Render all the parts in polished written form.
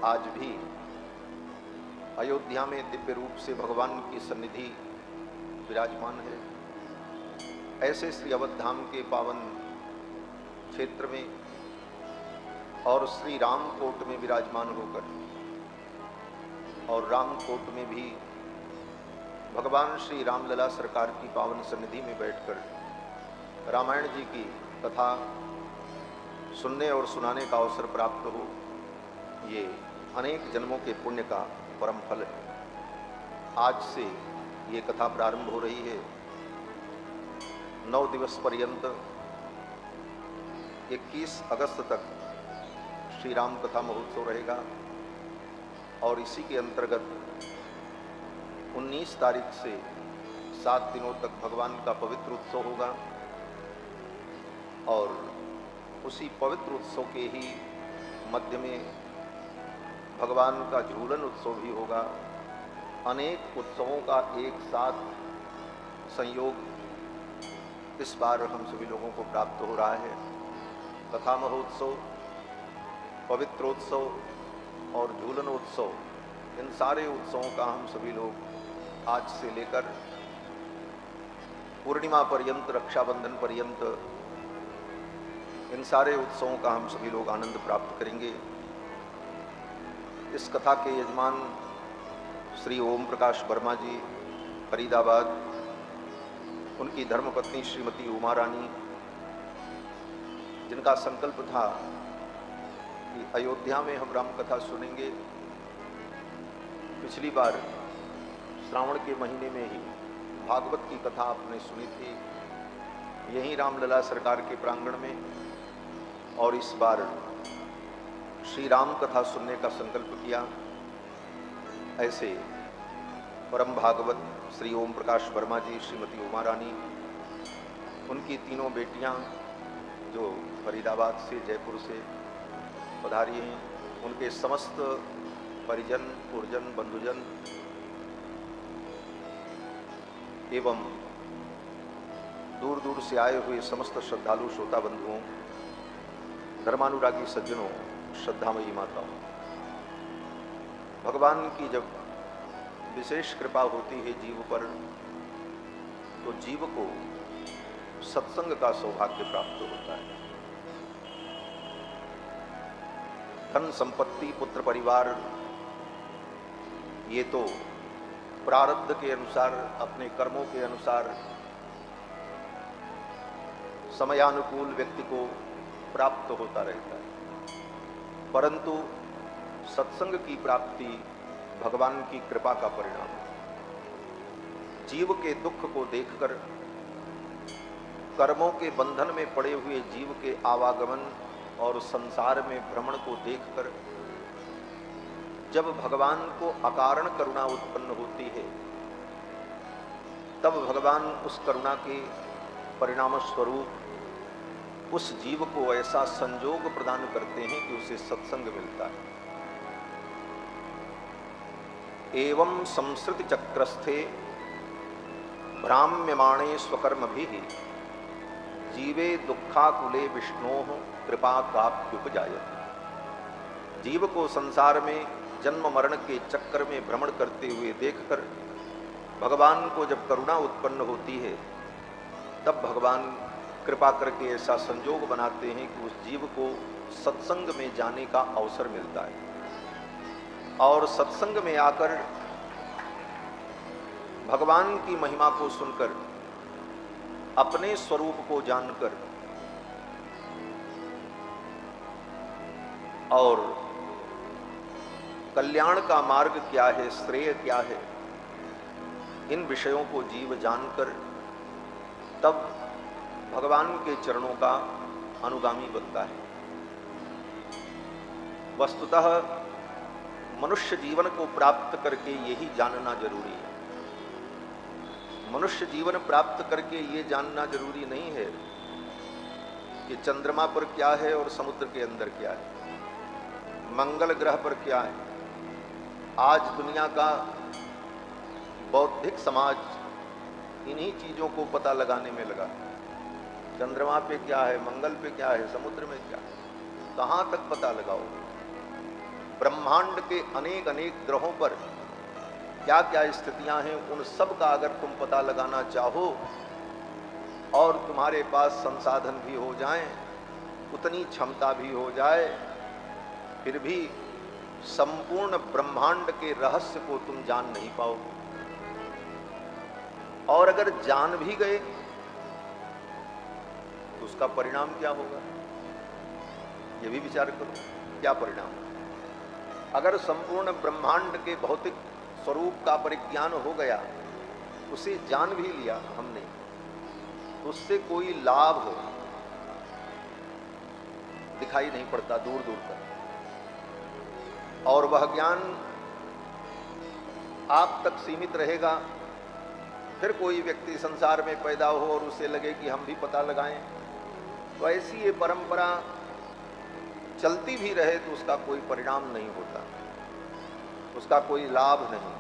आज भी अयोध्या में दिव्य रूप से भगवान की सन्निधि विराजमान है। ऐसे श्री अवध धाम के पावन क्षेत्र में और श्री रामकोट में विराजमान होकर और रामकोट में भी भगवान श्री रामलला सरकार की पावन सन्निधि में बैठकर रामायण जी की कथा सुनने और सुनाने का अवसर प्राप्त हो, ये अनेक जन्मों के पुण्य का परम फल है। आज से ये कथा प्रारंभ हो रही है। 9 दिवस पर्यंत 21 अगस्त तक श्री राम कथा महोत्सव रहेगा और इसी के अंतर्गत 19 तारीख से 7 दिनों तक भगवान का पवित्र उत्सव होगा और उसी पवित्र उत्सव के ही मध्य में भगवान का झूलन उत्सव भी होगा। अनेक उत्सवों का एक साथ संयोग इस बार हम सभी लोगों को प्राप्त हो रहा है। कथा महोत्सव, पवित्रोत्सव और झूलनोत्सव, इन सारे उत्सवों का हम सभी लोग आज से लेकर पूर्णिमा पर्यंत, रक्षाबंधन पर्यंत इन सारे उत्सवों का हम सभी लोग आनंद प्राप्त करेंगे। इस कथा के यजमान श्री ओम प्रकाश वर्मा जी फरीदाबाद, उनकी धर्मपत्नी श्रीमती उमा रानी, जिनका संकल्प था कि अयोध्या में हम राम कथा सुनेंगे। पिछली बार श्रावण के महीने में ही भागवत की कथा आपने सुनी थी यहीं रामलला सरकार के प्रांगण में, और इस बार श्री राम कथा सुनने का संकल्प किया। ऐसे परम भागवत श्री ओम प्रकाश वर्मा जी, श्रीमती उमा रानी, उनकी तीनों बेटियां जो फरीदाबाद से, जयपुर से पधारी हैं, उनके समस्त परिजन, पुरजन, बंधुजन एवं दूर दूर से आए हुए समस्त श्रद्धालु श्रोता बंधुओं, धर्मानुरागी सज्जनों, श्रद्धामयी माताओं, भगवान की जब विशेष कृपा होती है जीव पर, तो जीव को सत्संग का सौभाग्य प्राप्त होता है। धन संपत्ति, पुत्र परिवार, ये तो प्रारब्ध के अनुसार, अपने कर्मों के अनुसार समयानुकूल व्यक्ति को प्राप्त होता रहता है, परंतु सत्संग की प्राप्ति भगवान की कृपा का परिणाम है। जीव के दुख को देखकर, कर्मों के बंधन में पड़े हुए जीव के आवागमन और संसार में भ्रमण को देखकर जब भगवान को अकारण करुणा उत्पन्न होती है, तब भगवान उस करुणा के परिणाम स्वरूप उस जीव को ऐसा संयोग प्रदान करते हैं कि उसे सत्संग मिलता है। एवं संसृति चक्रस्थे भ्राम्यमाणे स्वकर्म भी जीवे दुखाकुले विष्णोः कृपा काप्युपजायते। जीव को संसार में जन्म मरण के चक्कर में भ्रमण करते हुए देखकर भगवान को जब करुणा उत्पन्न होती है, तब भगवान कृपा करके ऐसा संयोग बनाते हैं कि उस जीव को सत्संग में जाने का अवसर मिलता है और सत्संग में आकर भगवान की महिमा को सुनकर, अपने स्वरूप को जानकर और कल्याण का मार्ग क्या है, श्रेय क्या है, इन विषयों को जीव जानकर तब भगवान के चरणों का अनुगामी बनता है। वस्तुतः मनुष्य जीवन को प्राप्त करके यही जानना जरूरी है। मनुष्य जीवन प्राप्त करके ये जानना जरूरी नहीं है कि चंद्रमा पर क्या है और समुद्र के अंदर क्या है, मंगल ग्रह पर क्या है। आज दुनिया का बौद्धिक समाज इन्हीं चीजों को पता लगाने में लगा। चंद्रमा पे क्या है, मंगल पे क्या है, समुद्र में क्या है, कहाँ तक पता लगाओ। ब्रह्मांड के अनेक अनेक ग्रहों पर क्या क्या स्थितियां हैं, उन सब का अगर तुम पता लगाना चाहो और तुम्हारे पास संसाधन भी हो जाएं, उतनी क्षमता भी हो जाए, फिर भी संपूर्ण ब्रह्मांड के रहस्य को तुम जान नहीं पाओगे। और अगर जान भी गए तो उसका परिणाम क्या होगा, ये भी विचार करो। क्या परिणाम? अगर संपूर्ण ब्रह्मांड के भौतिक स्वरूप का परिज्ञान हो गया, उसे जान भी लिया हमने, तो उससे कोई लाभ दिखाई नहीं पड़ता दूर दूर तक। और वह ज्ञान आप तक सीमित रहेगा। फिर कोई व्यक्ति संसार में पैदा हो और उसे लगे कि हम भी पता लगाएं, तो ऐसी ये परंपरा चलती भी रहे तो उसका कोई परिणाम नहीं होता, उसका कोई लाभ नहीं।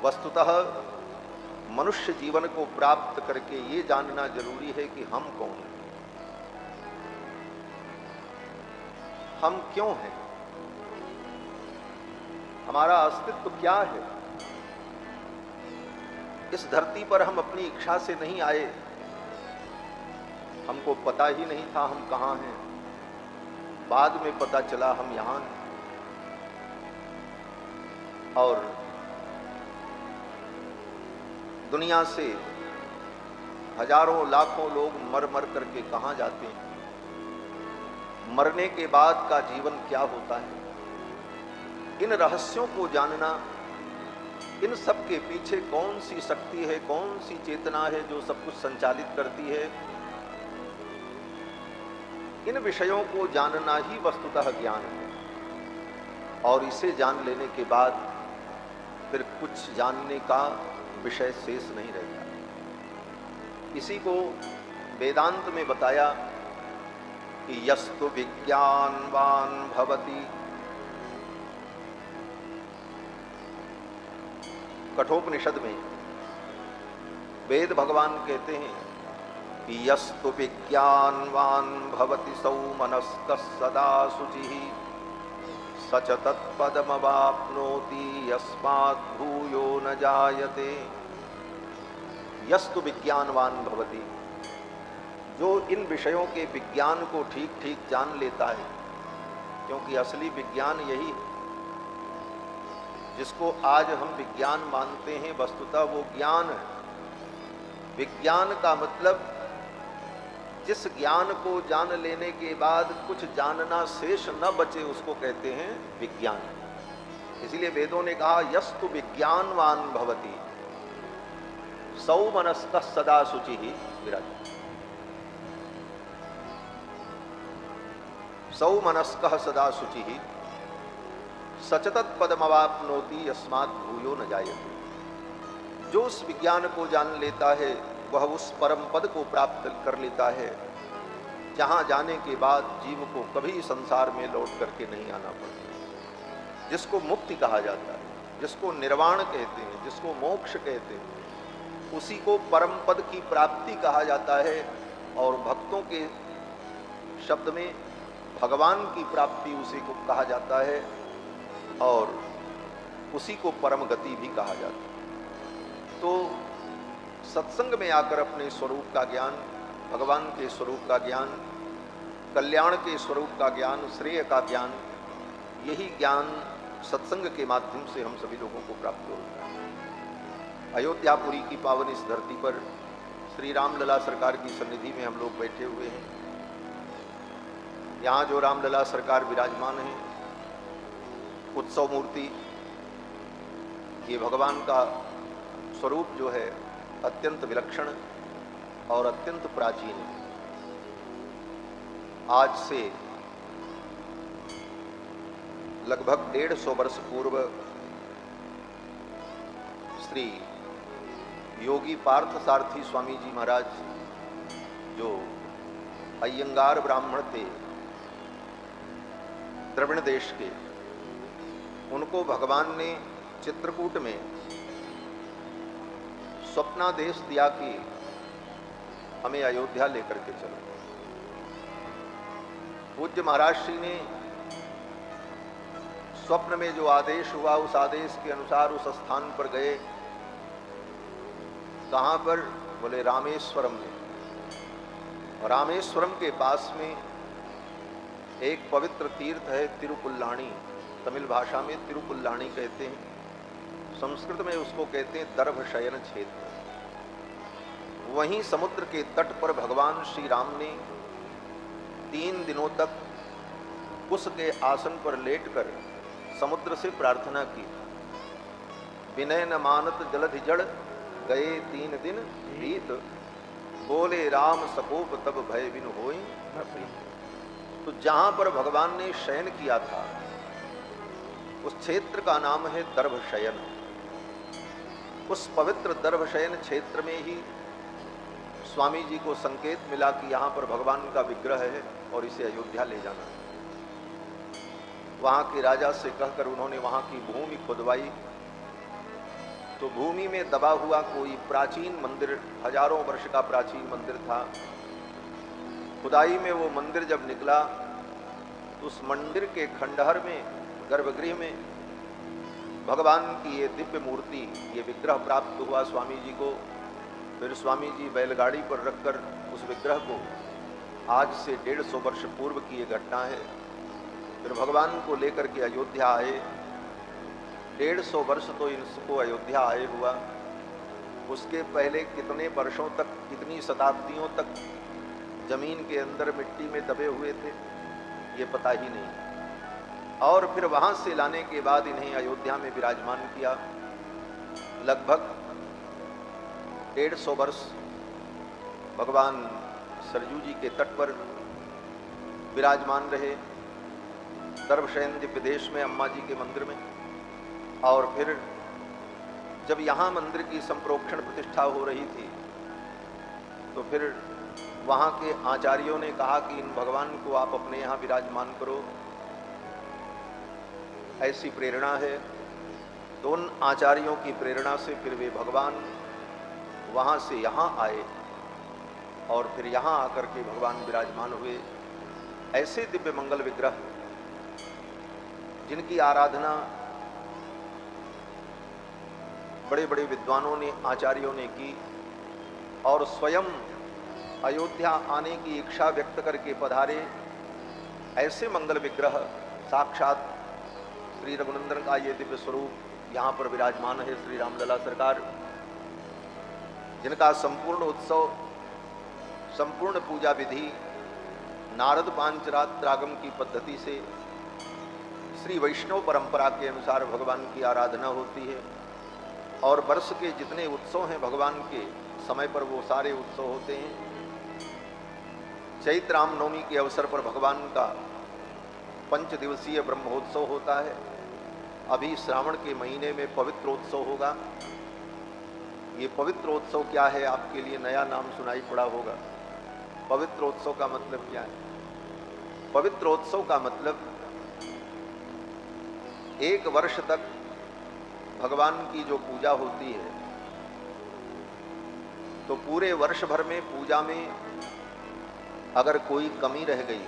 वस्तुतः मनुष्य जीवन को प्राप्त करके ये जानना जरूरी है कि हम कौन हैं, हम क्यों हैं, हमारा अस्तित्व क्या है। इस धरती पर हम अपनी इच्छा से नहीं आए, हमको पता ही नहीं था हम कहाँ हैं, बाद में पता चला हम यहाँ हैं। और दुनिया से हजारों लाखों लोग मर मर करके कहाँ जाते हैं, मरने के बाद का जीवन क्या होता है, इन रहस्यों को जानना, इन सब के पीछे कौन सी शक्ति है, कौन सी चेतना है जो सब कुछ संचालित करती है, इन विषयों को जानना ही वस्तुतः ज्ञान है। और इसे जान लेने के बाद फिर कुछ जानने का विषय शेष नहीं रहेगा। इसी को वेदांत में बताया कि यस्तु विज्ञानवान भवति। कठोपनिषद में वेद भगवान कहते हैं कि यस्तु विज्ञानवान भवति सौ मनस्कः सदा शुचिः सच तत्पदमवाप्नोति यस्मात् भूयो न जायते। यस्तु विज्ञानवान भवति, जो इन विषयों के विज्ञान को ठीक ठीक जान लेता है, क्योंकि असली विज्ञान यही है जिसको आज हम विज्ञान मानते हैं, वस्तुतः वो ज्ञान है। विज्ञान का मतलब जिस ज्ञान को जान लेने के बाद कुछ जानना शेष न बचे, उसको कहते हैं विज्ञान। इसलिए वेदों ने कहा यस्तु विज्ञानवान भवति सौ मनस्कः सदा शुचिः विराज। सौ मनस्कः सदा शुचिः सच तत्पदमवाप्नोति यस्मात् भूयो न जायते। जो उस विज्ञान को जान लेता है वह उस परम पद को प्राप्त कर लेता है जहां जाने के बाद जीव को कभी संसार में लौट करके नहीं आना पड़ता, जिसको मुक्ति कहा जाता है, जिसको निर्वाण कहते हैं, जिसको मोक्ष कहते हैं, उसी को परम पद की प्राप्ति कहा जाता है। और भक्तों के शब्द में भगवान की प्राप्ति उसी को कहा जाता है और उसी को परम गति भी कहा जाता है। तो सत्संग में आकर अपने स्वरूप का ज्ञान, भगवान के स्वरूप का ज्ञान, कल्याण के स्वरूप का ज्ञान, श्रेय का ज्ञान, यही ज्ञान सत्संग के माध्यम से हम सभी लोगों को प्राप्त होता है। अयोध्यापुरी की पावन इस धरती पर श्री रामलला सरकार की सन्निधि में हम लोग बैठे हुए हैं। यहाँ जो रामलला सरकार विराजमान है, उत्सव मूर्ति, ये भगवान का स्वरूप जो है अत्यंत विलक्षण और अत्यंत प्राचीन है। आज से लगभग 150 वर्ष पूर्व श्री योगी पार्थ सारथी स्वामी जी महाराज, जो अय्यंगार ब्राह्मण थे द्रविड़ देश के, उनको भगवान ने चित्रकूट में स्वप्नादेश दिया कि हमें अयोध्या लेकर के चलो। पूज्य महाराज श्री ने स्वप्न में जो आदेश हुआ उस आदेश के अनुसार उस स्थान पर गए। कहाँ पर? बोले रामेश्वरम में। और रामेश्वरम के पास में एक पवित्र तीर्थ है तिरुपुल्लानी। तमिल भाषा में तिरुपुल्लानी कहते हैं, संस्कृत में उसको कहते हैं दर्भशयन क्षेत्र। वहीं समुद्र के तट पर भगवान श्री राम ने 3 दिनों तक कुश के आसन पर लेटकर समुद्र से प्रार्थना की। विनय न मानत जलधि जड़, गए 3 दिन बीत, बोले राम सकोप तब भय बिन होई न प्रीत। तो जहां पर भगवान ने शयन किया था उस क्षेत्र का नाम है दर्भशयन। उस पवित्र दर्भशयन क्षेत्र में ही स्वामी जी को संकेत मिला कि यहाँ पर भगवान का विग्रह है और इसे अयोध्या ले जाना है। वहाँ के राजा से कहकर उन्होंने वहाँ की भूमि खुदवाई। तो भूमि में दबा हुआ कोई प्राचीन मंदिर, हजारों वर्ष का प्राचीन मंदिर था। खुदाई में वो मंदिर जब निकला तो उस मंदिर के खंडहर में, गर्भगृह में भगवान की ये दिव्य मूर्ति, ये विग्रह प्राप्त हुआ स्वामी जी को। फिर स्वामी जी बैलगाड़ी पर रखकर उस विग्रह को, आज से 150 वर्ष पूर्व की ये घटना है, फिर भगवान को लेकर के अयोध्या आए। 150 वर्ष तो इनको अयोध्या आए हुआ। उसके पहले कितने वर्षों तक, कितनी शताब्दियों तक जमीन के अंदर मिट्टी में दबे हुए थे ये पता ही नहीं। और फिर वहाँ से लाने के बाद इन्हें अयोध्या में विराजमान किया। लगभग 150 वर्ष भगवान सरजू जी के तट पर विराजमान रहे, दर्भशयन दिव्य देश में, अम्मा जी के मंदिर में। और फिर जब यहाँ मंदिर की संप्रोक्षण प्रतिष्ठा हो रही थी तो फिर वहाँ के आचार्यों ने कहा कि इन भगवान को आप अपने यहाँ विराजमान करो, ऐसी प्रेरणा है। तो उन आचार्यों की प्रेरणा से फिर वे भगवान वहाँ से यहाँ आए और फिर यहाँ आकर के भगवान विराजमान हुए। ऐसे दिव्य मंगल विग्रह जिनकी आराधना बड़े बड़े विद्वानों ने, आचार्यों ने की और स्वयं अयोध्या आने की इच्छा व्यक्त करके पधारे। ऐसे मंगल विग्रह साक्षात श्री रघुनंदन का ये दिव्य स्वरूप यहाँ पर विराजमान है, श्री रामलला सरकार, जिनका संपूर्ण उत्सव, संपूर्ण पूजा विधि नारद पांचरात्रागम की पद्धति से श्री वैष्णव परंपरा के अनुसार भगवान की आराधना होती है। और वर्ष के जितने उत्सव हैं भगवान के समय पर वो सारे उत्सव होते हैं। चैत्र रामनवमी के अवसर पर भगवान का 5 दिवसीय ब्रह्मोत्सव होता है। अभी श्रावण के महीने में पवित्रोत्सव होगा। ये पवित्रोत्सव क्या है, आपके लिए नया नाम सुनाई पड़ा होगा। पवित्रोत्सव का मतलब क्या है? पवित्रोत्सव का मतलब 1 वर्ष तक भगवान की जो पूजा होती है तो पूरे वर्ष भर में पूजा में अगर कोई कमी रह गई,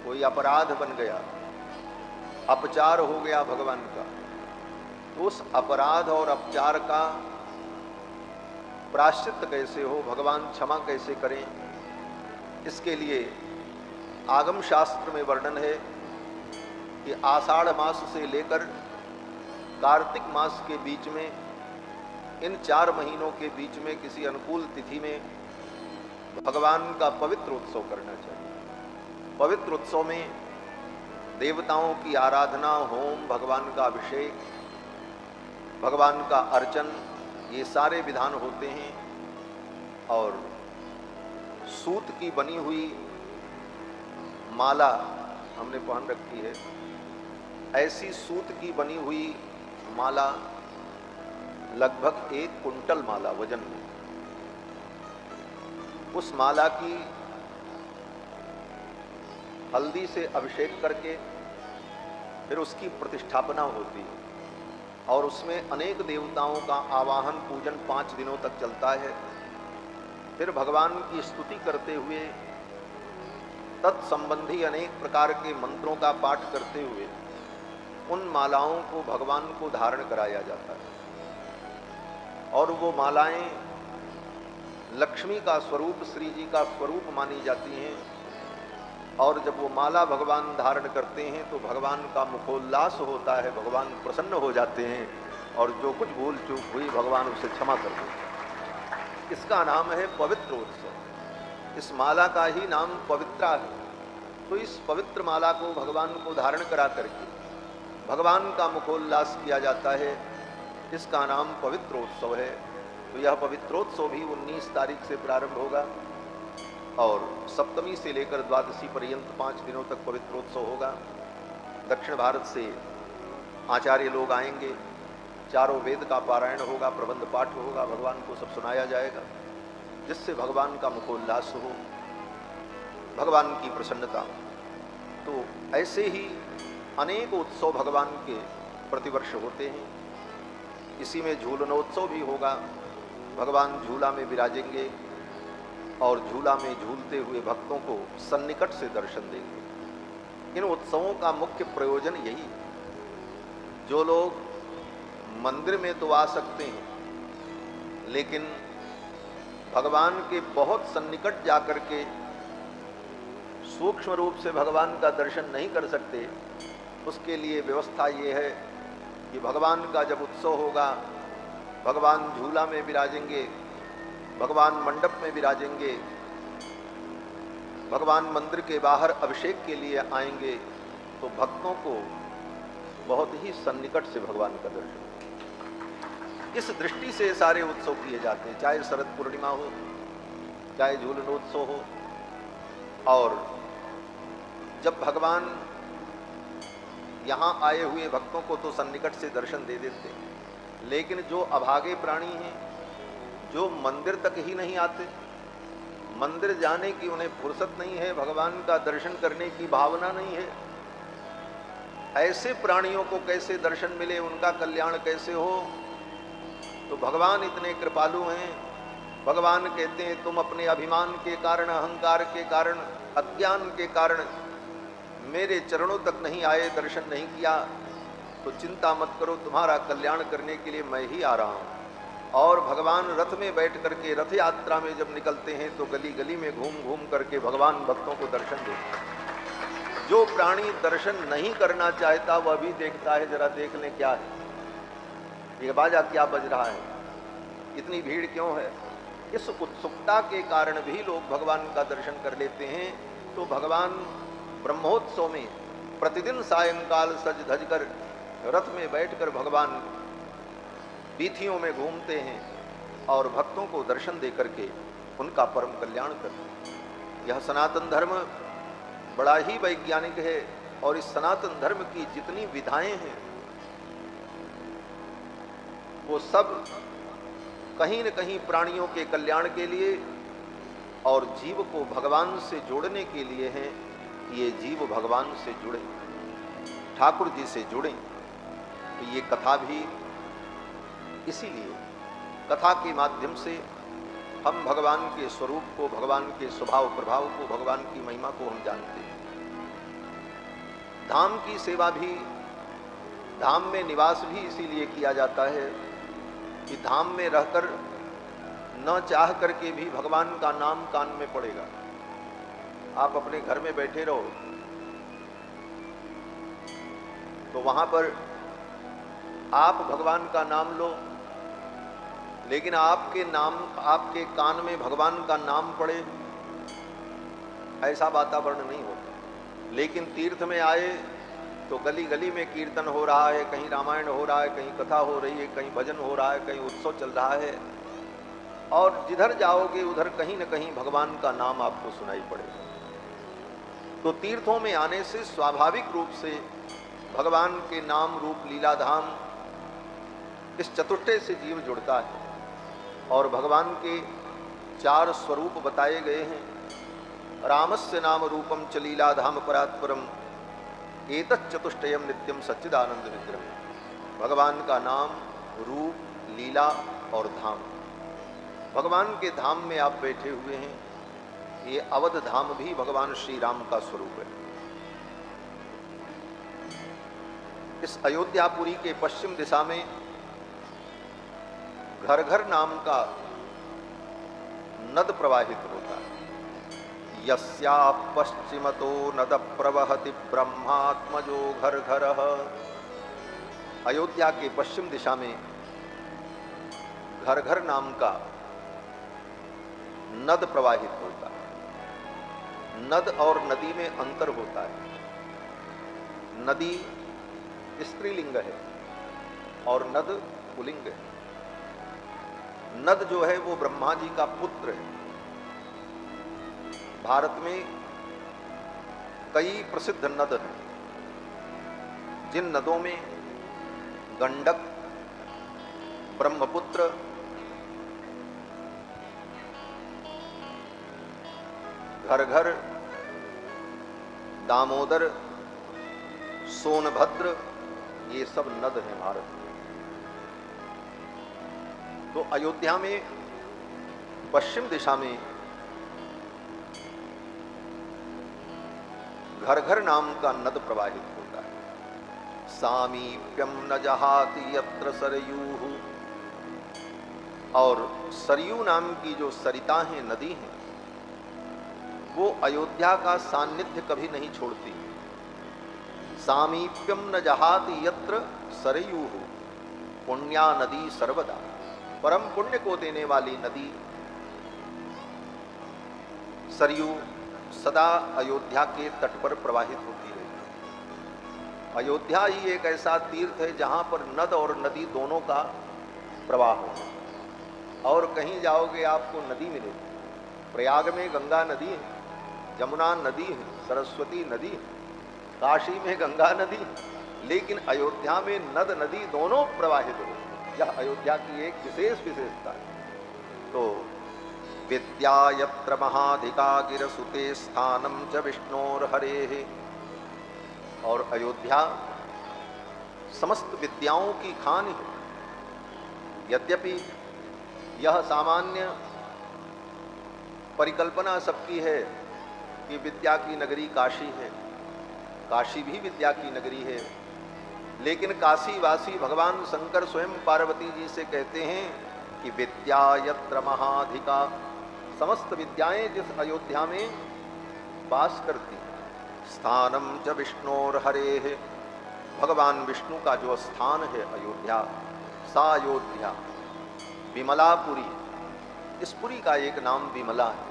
कोई अपराध बन गया, अपचार हो गया भगवान का, तो उस अपराध और अपचार का प्रायश्चित कैसे हो, भगवान क्षमा कैसे करें, इसके लिए आगम शास्त्र में वर्णन है कि आषाढ़ मास से लेकर कार्तिक मास के बीच में, इन 4 महीनों के बीच में किसी अनुकूल तिथि में भगवान का पवित्र उत्सव करना चाहिए। पवित्र उत्सव में देवताओं की आराधना, होम, भगवान का अभिषेक, भगवान का अर्चन, ये सारे विधान होते हैं। और सूत की बनी हुई माला हमने पहन रखी है। ऐसी सूत की बनी हुई माला, लगभग 1 कुंटल माला वजन में, उस माला की हल्दी से अभिषेक करके फिर उसकी प्रतिष्ठापना होती है और उसमें अनेक देवताओं का आवाहन, पूजन 5 दिनों तक चलता है। फिर भगवान की स्तुति करते हुए, तत्संबंधी अनेक प्रकार के मंत्रों का पाठ करते हुए उन मालाओं को भगवान को धारण कराया जाता है और वो मालाएं लक्ष्मी का स्वरूप, श्री जी का स्वरूप मानी जाती हैं। और जब वो माला भगवान धारण करते हैं तो भगवान का मुखोल्लास होता है, भगवान प्रसन्न हो जाते हैं और जो कुछ भूल चूक हुई भगवान उसे क्षमा कर देते हैं। इसका नाम है पवित्रोत्सव। इस माला का ही नाम पवित्रा है। तो इस पवित्र माला को भगवान को धारण करा करके भगवान का मुखोल्लास किया जाता है। इसका नाम पवित्रोत्सव है। तो यह पवित्रोत्सव भी 19 तारीख से प्रारंभ होगा और सप्तमी से लेकर द्वादशी पर्यंत 5 दिनों तक पवित्रोत्सव होगा। दक्षिण भारत से आचार्य लोग आएंगे, चारों वेद का पारायण होगा, प्रबंध पाठ होगा, भगवान को सब सुनाया जाएगा, जिससे भगवान का मुखोल्लास हो, भगवान की प्रसन्नता हो। तो ऐसे ही अनेक उत्सव भगवान के प्रतिवर्ष होते हैं। इसी में झूलनोत्सव भी होगा। भगवान झूला में विराजेंगे और झूला में झूलते हुए भक्तों को सन्निकट से दर्शन देंगे। इन उत्सवों का मुख्य प्रयोजन यही है। जो लोग मंदिर में तो आ सकते हैं लेकिन भगवान के बहुत सन्निकट जाकर के सूक्ष्म रूप से भगवान का दर्शन नहीं कर सकते, उसके लिए व्यवस्था ये है कि भगवान का जब उत्सव होगा, भगवान झूला में विराजेंगे, भगवान मंडप में विराजेंगे, भगवान मंदिर के बाहर अभिषेक के लिए आएंगे, तो भक्तों को बहुत ही सन्निकट से भगवान का दर्शन। इस दृष्टि से सारे उत्सव किए जाते हैं, चाहे शरद पूर्णिमा हो, चाहे झूलनोत्सव हो। और जब भगवान यहाँ आए हुए भक्तों को तो सन्निकट से दर्शन दे देते हैं, लेकिन जो अभागे प्राणी हैं, जो मंदिर तक ही नहीं आते, मंदिर जाने की उन्हें फुर्सत नहीं है, भगवान का दर्शन करने की भावना नहीं है, ऐसे प्राणियों को कैसे दर्शन मिले, उनका कल्याण कैसे हो? तो भगवान इतने कृपालु हैं। भगवान कहते हैं तुम अपने अभिमान के कारण, अहंकार के कारण, अज्ञान के कारण मेरे चरणों तक नहीं आए, दर्शन नहीं किया, तो चिंता मत करो, तुम्हारा कल्याण करने के लिए मैं ही आ रहा हूँ। और भगवान रथ में बैठ करके रथ यात्रा में जब निकलते हैं तो गली गली में घूम घूम करके भगवान भक्तों को दर्शन देते हैं। जो प्राणी दर्शन नहीं करना चाहता वह भी देखता है, जरा देख लें क्या है, ये बाजा क्या बज रहा है, इतनी भीड़ क्यों है। इस उत्सुकता के कारण भी लोग भगवान का दर्शन कर लेते हैं। तो भगवान ब्रह्मोत्सव में प्रतिदिन सायंकाल सज धज कर रथ में बैठकर भगवान वीथियों में घूमते हैं और भक्तों को दर्शन दे करके उनका परम कल्याण करते हैं। यह सनातन धर्म बड़ा ही वैज्ञानिक है और इस सनातन धर्म की जितनी विधाएं हैं वो सब कहीं न कहीं प्राणियों के कल्याण के लिए और जीव को भगवान से जोड़ने के लिए हैं। ये जीव भगवान से जुड़े, ठाकुर जी से जुड़े। तो ये कथा भी इसीलिए, कथा के माध्यम से हम भगवान के स्वरूप को, भगवान के स्वभाव प्रभाव को, भगवान की महिमा को हम जानते हैं। धाम की सेवा भी, धाम में निवास भी इसीलिए किया जाता है कि धाम में रहकर न चाह करके भी भगवान का नाम कान में पड़ेगा। आप अपने घर में बैठे रहो तो वहां पर आप भगवान का नाम लो, लेकिन आपके कान में भगवान का नाम पड़े, ऐसा वातावरण नहीं होता। लेकिन तीर्थ में आए तो गली गली में कीर्तन हो रहा है, कहीं रामायण हो रहा है, कहीं कथा हो रही है, कहीं भजन हो रहा है, कहीं उत्सव चल रहा है, और जिधर जाओगे उधर कहीं न कहीं भगवान का नाम आपको सुनाई पड़ेगा। तो तीर्थों में आने से स्वाभाविक रूप से भगवान के नाम रूप लीलाधाम, इस चतुष्टय से जीव जुड़ता है। और भगवान के 4 स्वरूप बताए गए हैं। रामस्य नाम रूपम च लीलाधाम परात्परम एतत् चतुष्टयम नित्यम सच्चिदानंद विग्रह। भगवान का नाम, रूप, लीला और धाम। भगवान के धाम में आप बैठे हुए हैं। ये अवध धाम भी भगवान श्री राम का स्वरूप है। इस अयोध्यापुरी के पश्चिम दिशा में घर घर नाम का नद प्रवाहित होता है। यस्या पश्चिमतो नद प्रवहति ब्रह्मात्मजो घर घर। अयोध्या के पश्चिम दिशा में घर घर नाम का नद प्रवाहित होता है। नद और नदी में अंतर होता है। नदी स्त्रीलिंग है और नद पुल्लिंग है। नद जो है वो ब्रह्मा जी का पुत्र है। भारत में कई प्रसिद्ध नद हैं, जिन नदों में गंडक, ब्रह्मपुत्र, घर घर, दामोदर, सोनभद्र, ये सब नद हैं भारत में। तो अयोध्या में पश्चिम दिशा में घर घर नाम का नद प्रवाहित होता है। सामीप्यम न जहाति यत्र सरयू। और सरयू नाम की जो सरिता है, नदी है, वो अयोध्या का सान्निध्य कभी नहीं छोड़ती। सामीप्यम न जहाति यत्र सरयू पुण्या नदी सर्वदा। परम पुण्य को देने वाली नदी सरयू सदा अयोध्या के तट पर प्रवाहित होती है। अयोध्या ही एक ऐसा तीर्थ है जहां पर नद और नदी दोनों का प्रवाह हो। और कहीं जाओगे आपको नदी मिलेगी। प्रयाग में गंगा नदी है, यमुना नदी है, सरस्वती नदी है, काशी में गंगा नदी, लेकिन अयोध्या में नद नदी दोनों प्रवाहित हो। यह अयोध्या की एक विशेष विशेषता है। तो विद्या यत्र महाधिका गिरसुते स्थानम च विष्णोर हरे। और अयोध्या समस्त विद्याओं की खान है। यद्यपि यह सामान्य परिकल्पना सबकी है कि विद्या की नगरी काशी है, काशी भी विद्या की नगरी है, लेकिन काशीवासी भगवान शंकर स्वयं पार्वती जी से कहते हैं कि विद्या यत्र महाधिका। समस्त विद्याएं जिस अयोध्या में वास करती हैं। स्थानम च विष्णोर हरे है, भगवान विष्णु का जो स्थान है अयोध्या, सा अयोध्या विमलापुरी। इस पुरी का एक नाम विमला है।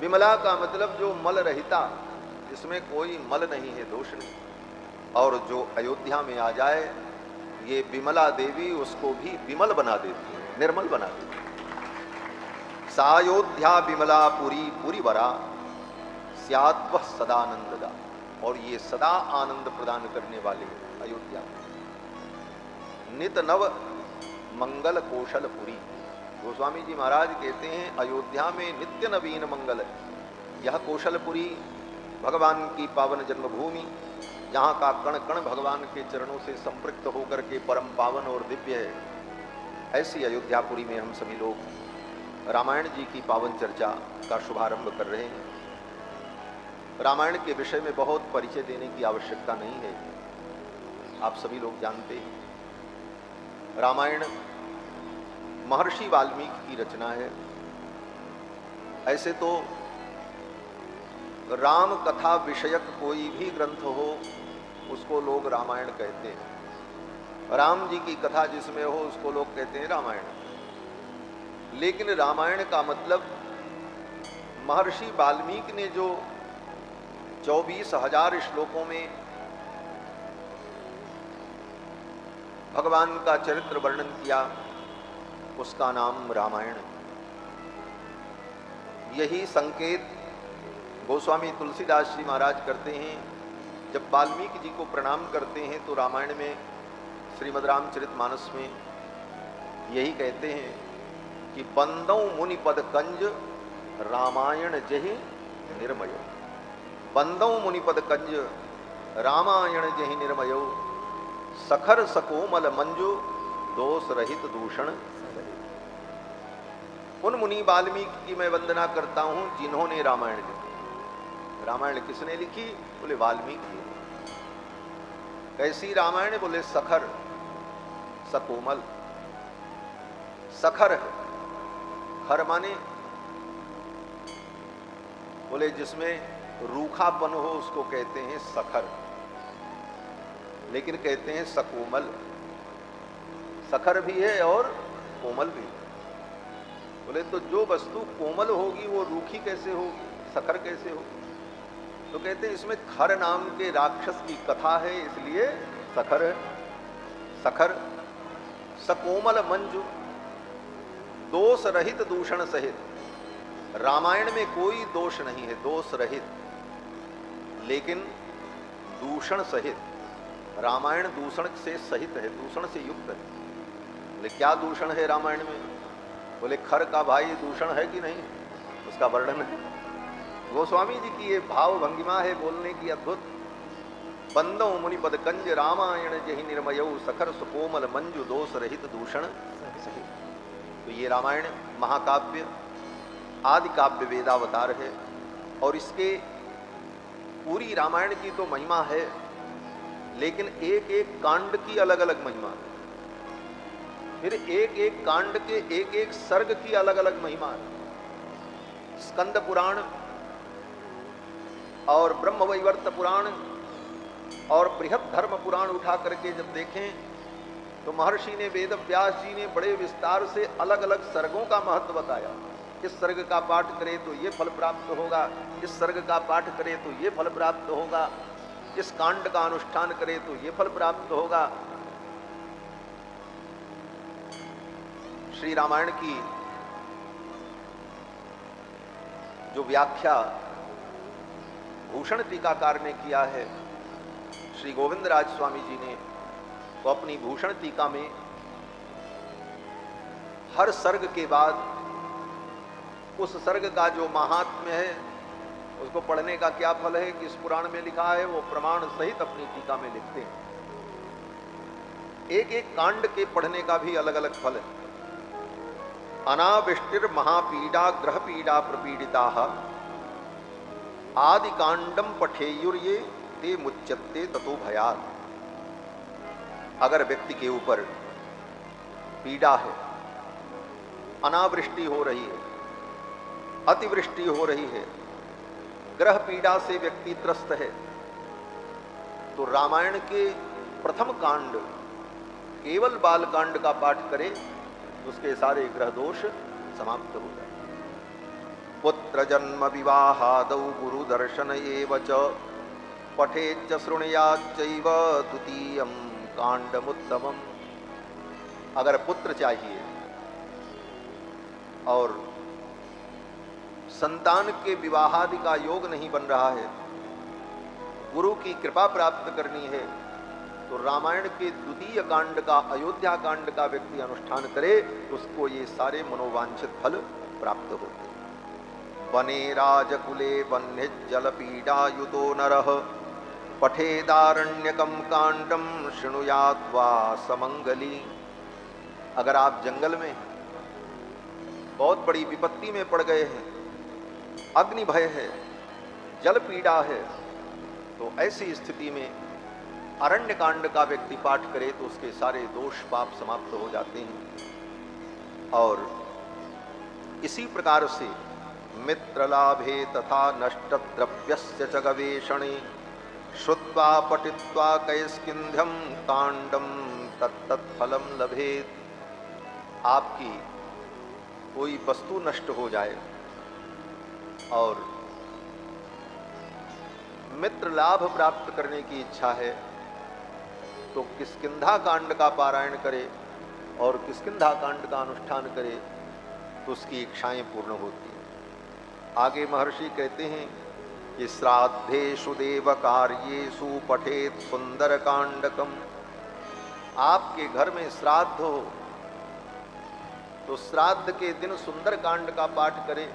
विमला का मतलब जो मल रहिता, जिसमें कोई मल नहीं है, दोष नहीं। और जो अयोध्या में आ जाए, ये विमला देवी उसको भी विमल बना देती है, निर्मल बना देती है। सायोध्या विमला पुरी पुरी वरा स्याद्वः सदानंददा। और ये सदा आनंद प्रदान करने वाले अयोध्या। नित नव मंगल कौशलपुरी। गोस्वामी जी महाराज कहते हैं अयोध्या में नित्य नवीन मंगल है। यह कौशलपुरी भगवान की पावन जन्मभूमि, जहाँ का कण कण भगवान के चरणों से संपृक्त होकर के परम पावन और दिव्य है। ऐसी अयोध्यापुरी में हम सभी लोग रामायण जी की पावन चर्चा का शुभारंभ कर रहे हैं। रामायण के विषय में बहुत परिचय देने की आवश्यकता नहीं है, आप सभी लोग जानते हैं। रामायण महर्षि वाल्मीकि की रचना है। ऐसे तो राम कथा विषयक कोई भी ग्रंथ हो उसको लोग रामायण कहते हैं। राम जी की कथा जिसमें हो उसको लोग कहते हैं रामायण। लेकिन रामायण का मतलब महर्षि वाल्मीकि ने जो 24,000 श्लोकों में भगवान का चरित्र वर्णन किया, उसका नाम रामायण। यही संकेत गोस्वामी तुलसीदास जी महाराज करते हैं। जब वाल्मीकि जी को प्रणाम करते हैं तो रामायण में श्रीमद् रामचरितमानस में यही कहते हैं कि बंदौ मुनिपद कंज रामायण जहि निर्मय। बंदौ मुनिपद कंज रामायण जहि निर्मय। सखर सकोमल मंजु दोष रहित दूषण। उन मुनि वाल्मीकि की मैं वंदना करता हूं जिन्होंने रामायण लिखी। रामायण किसने लिखी? बोले वाल्मीकि। कैसी रामायण? बोले सखर, सकोमल। सखर है, खर माने बोले जिसमें रूखापन हो उसको कहते हैं सखर, लेकिन कहते हैं सकोमल। सखर भी है और कोमल भी। बोले तो जो वस्तु कोमल होगी वो रूखी कैसे होगी, सखर कैसे होगी? तो कहते हैं इसमें खर नाम के राक्षस की कथा है, इसलिए सखर है। सखर सकोमल मंजु, दोष रहित दूषण सहित। रामायण में कोई दोष नहीं है, दोष रहित, लेकिन दूषण सहित। रामायण दूषण से सहित है, दूषण से युक्त है। बोले क्या दूषण है रामायण में? बोले खर का भाई दूषण है कि नहीं, उसका वर्णन है। गोस्वामी जी की ये भाव भंगिमा है बोलने की अद्भुत। बंदो मुनिपद कंज रामायण जहि निर्मयौ, सखर सुकोमल मंजु दोष रहित दूषण सहित। तो ये रामायण महाकाव्य, आदि काव्य, वेदावतार है। और इसके पूरी रामायण की तो महिमा है, लेकिन एक एक कांड की अलग अलग महिमा है। फिर एक एक कांड के एक एक सर्ग की अलग अलग महिमा है। स्कंद पुराण और ब्रह्मवैवर्त पुराण और बृहद धर्म पुराण उठा करके जब देखें तो महर्षि ने, वेद व्यास जी ने बड़े विस्तार से अलग अलग सर्गों का महत्व बताया। इस सर्ग का पाठ करे तो ये फल प्राप्त होगा, इस सर्ग का पाठ करे तो ये फल प्राप्त होगा, इस कांड का अनुष्ठान करे तो ये फल प्राप्त होगा। श्री रामायण की जो व्याख्या भूषण टीकाकार ने किया है, श्री गोविंद राज स्वामी जी ने, तो अपनी भूषण टीका में हर सर्ग के बाद उस सर्ग का जो महात्म्य है उसको पढ़ने का क्या फल है कि इस पुराण में लिखा है, वो प्रमाण सहित अपनी टीका में लिखते हैं। एक एक कांड के पढ़ने का भी अलग अलग फल है। अनाविष्टिर महापीडा ग्रह पीडा प्रपीडिता आदि कांडम पठेयुर्ये ते मुच्यते ततो भयात्। अगर व्यक्ति के ऊपर पीड़ा है, अनावृष्टि हो रही है, अतिवृष्टि हो रही है, ग्रह पीड़ा से व्यक्ति त्रस्त है, तो रामायण के प्रथम कांड केवल बाल कांड का पाठ करे, उसके सारे ग्रह दोष समाप्त हो जाए। पुत्र जन्म विवाहादौ गुरु दर्शन एव च पठेच्च शृणुयाच्चैव द्वितीयं कांडमुत्तमम्। अगर पुत्र चाहिए और संतान के विवाहादि का योग नहीं बन रहा है, गुरु की कृपा प्राप्त करनी है, तो रामायण के द्वितीय कांड का, अयोध्या कांड का व्यक्ति अनुष्ठान करे तो उसको ये सारे मनोवांछित फल प्राप्त होते हैं। वने राजकुले वह्नि जल पीडा युतो नरः पठेदारण्यकम कांडम शृणुयात् वा समंगली। अगर आप जंगल में बहुत बड़ी विपत्ति में पड़ गए हैं, अग्नि भय है, जल पीड़ा है, तो ऐसी स्थिति में अरण्य कांड का व्यक्ति पाठ करे तो उसके सारे दोष पाप समाप्त हो जाते हैं। और इसी प्रकार से मित्र लाभे तथा नष्ट द्रव्यस्य च गवेषणे श्रुत्वा पठित्वा कैस्किन्ध्यम कांडम तत्तत्फलम लभेत। आपकी कोई वस्तु नष्ट हो जाए और मित्र लाभ प्राप्त करने की इच्छा है तो किष्किंधा कांड का पारायण करे और किष्किंधा कांड का अनुष्ठान करे तो उसकी इच्छाएं पूर्ण होती हैं। आगे महर्षि कहते हैं कि श्राद्धेषु देव कार्येषु पठेत सुंदर कांडकम। आपके घर में श्राद्ध हो तो श्राद्ध के दिन सुंदर कांड का पाठ करें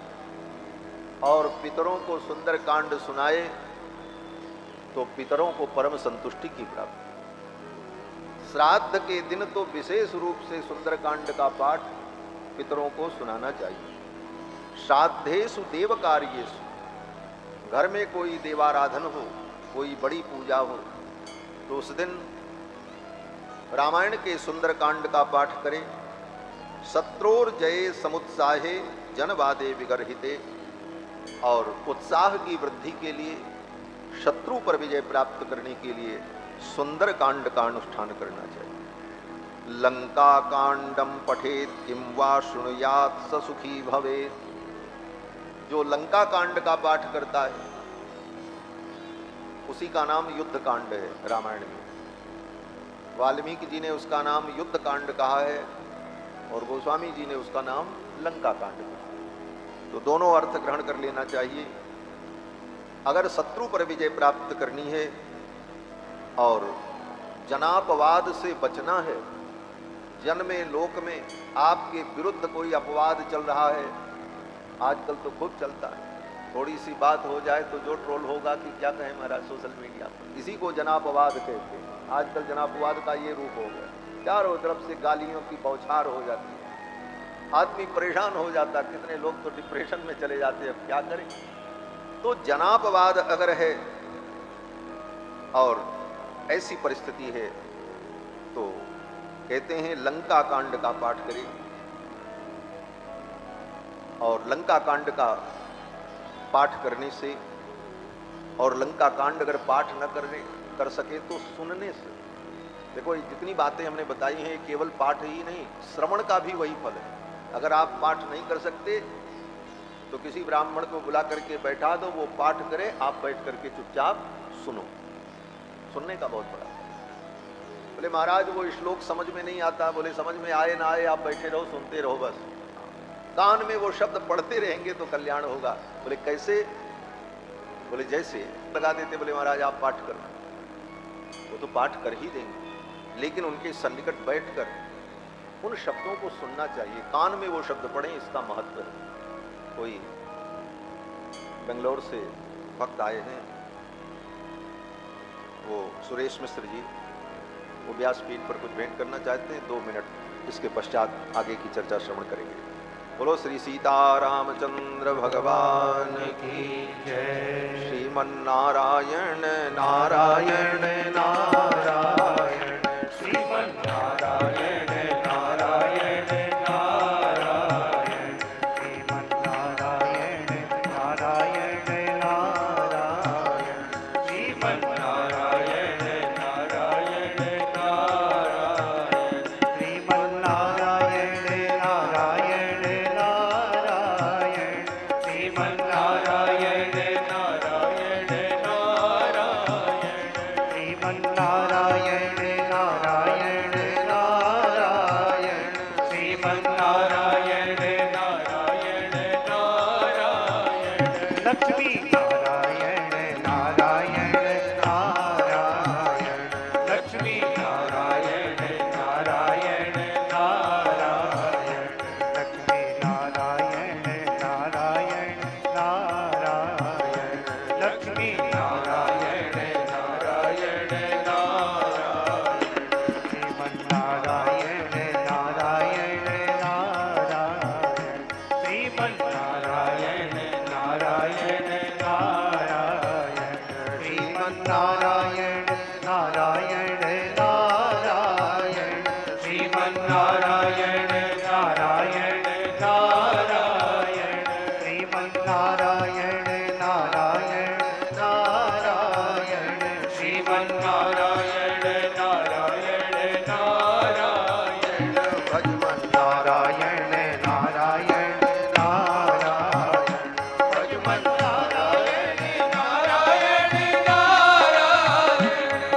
और पितरों को सुंदर कांड सुनाए तो पितरों को परम संतुष्टि की प्राप्ति। श्राद्ध के दिन तो विशेष रूप से सुंदर कांड का पाठ पितरों को सुनाना चाहिए। श्राद्धेषु देव कार्येषु, घर में कोई देवाराधन हो, कोई बड़ी पूजा हो, तो उस दिन रामायण के सुंदर कांड का पाठ करें। शत्रोर जये समुत्साहे जनवादे विगर्हिते, और उत्साह की वृद्धि के लिए, शत्रु पर विजय प्राप्त करने के लिए सुंदर कांड का अनुष्ठान करना चाहिए। लंका कांडम पठेत किम वा शृणुयात स सुखी भवेत। जो लंका कांड का पाठ करता है उसी का नाम युद्ध कांड है रामायण में। वाल्मीकि जी ने उसका नाम युद्ध कांड कहा है और गोस्वामी जी ने उसका नाम लंका कांड कहा। तो दोनों अर्थ ग्रहण कर लेना चाहिए। अगर शत्रु पर विजय प्राप्त करनी है और जनापवाद से बचना है, जन में लोक में आपके विरुद्ध कोई अपवाद चल रहा है, आजकल तो खूब चलता है, थोड़ी सी बात हो जाए तो जो ट्रोल होगा कि क्या कहें महाराज सोशल मीडिया पर, इसी को जनापवाद कहते हैं। आजकल जनापवाद का ये रूप हो गया, चारों तरफ से गालियों की बौछार हो जाती है, आदमी परेशान हो जाता। कितने लोग तो डिप्रेशन में चले जाते हैं, अब क्या करें। तो जनापवाद अगर है और ऐसी परिस्थिति है तो कहते हैं लंका कांड का पाठ करें। और लंका कांड का पाठ करने से, और लंका कांड अगर पाठ न कर सके तो सुनने से। देखो जितनी बातें हमने बताई हैं केवल पाठ ही नहीं, श्रवण का भी वही फल है। अगर आप पाठ नहीं कर सकते तो किसी ब्राह्मण को बुला करके बैठा दो, वो पाठ करे, आप बैठ करके चुपचाप सुनो। सुनने का बहुत बड़ा। बोले महाराज वो श्लोक समझ में नहीं आता। बोले समझ में आए ना आए, आप बैठे रहो, सुनते रहो बस। कान में वो शब्द पढ़ते रहेंगे तो कल्याण होगा। बोले कैसे? बोले जैसे लगा देते, बोले महाराज आप पाठ करना। वो तो पाठ कर ही देंगे, लेकिन उनके सन्निकट बैठकर उन शब्दों को सुनना चाहिए। कान में वो शब्द पढ़ें, इसका महत्व है। कोई बेंगलोर से भक्त आए हैं, वो सुरेश मिश्र जी, वो व्यासपीठ पर कुछ भेंट करना चाहते हैं। 2 मिनट, इसके पश्चात आगे की चर्चा श्रवण करेंगे। बोलो श्री सीतारामचंद्र भगवान की जय। श्रीमन्नारायण नारायण नारायण, श्रीमन्नारायण नारायण नारायण, श्रीमन्नारायण नारायण नारायण, श्रीमन्नारायण नारायण नारायण, श्रीमन्नारायण नारायण नारायण, श्रीमन्नारायण नारायण नारायण, श्रीमन्नारायण नारायण नारायण, श्रीमन्नारायण नारायण नारायण, लक्ष्मी नारायण नारायण नारायण, लक्ष्मी नारायण नारायण नारायण, लक्ष्मी नारायण नारायण नारायण, लक्ष्मी नारायण नारायण नारायण, श्रीमन्नारायण नारायण नारायण, श्रीमन्नारायण नारायण नारायण, श्रीमन्नारायण नारायण नारायण, श्रीमन्नारायण नारायण नारायण, श्रीमन्नारायण नारायण नारायण, श्रीमन्नारायण नारायण नारायण, भजमन्नारायण नारायण नारायण, भजमन्नारायण नारायण नारायण,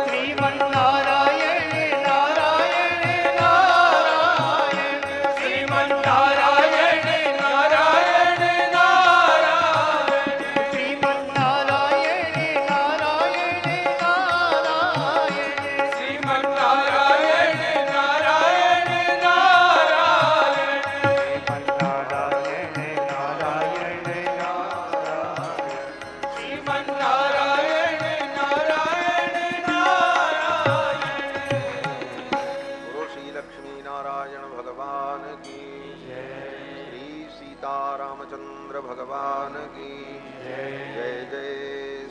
श्रीमन्नारायण नारायण नारायण, श्रीमन्नारायण नारायण नारायण, श्रीमन्नारायण नारायण नारायण, श्रीमन्नारायण नारायण नारायण, श्रीमन्नारायण नारायण नारायण, श्रीमन्नारायण नारायण नारायण। गुरु श्री लक्ष्मी नारायण भगवान की जय। श्री सीतारामचंद्र भगवान की जय। जय जय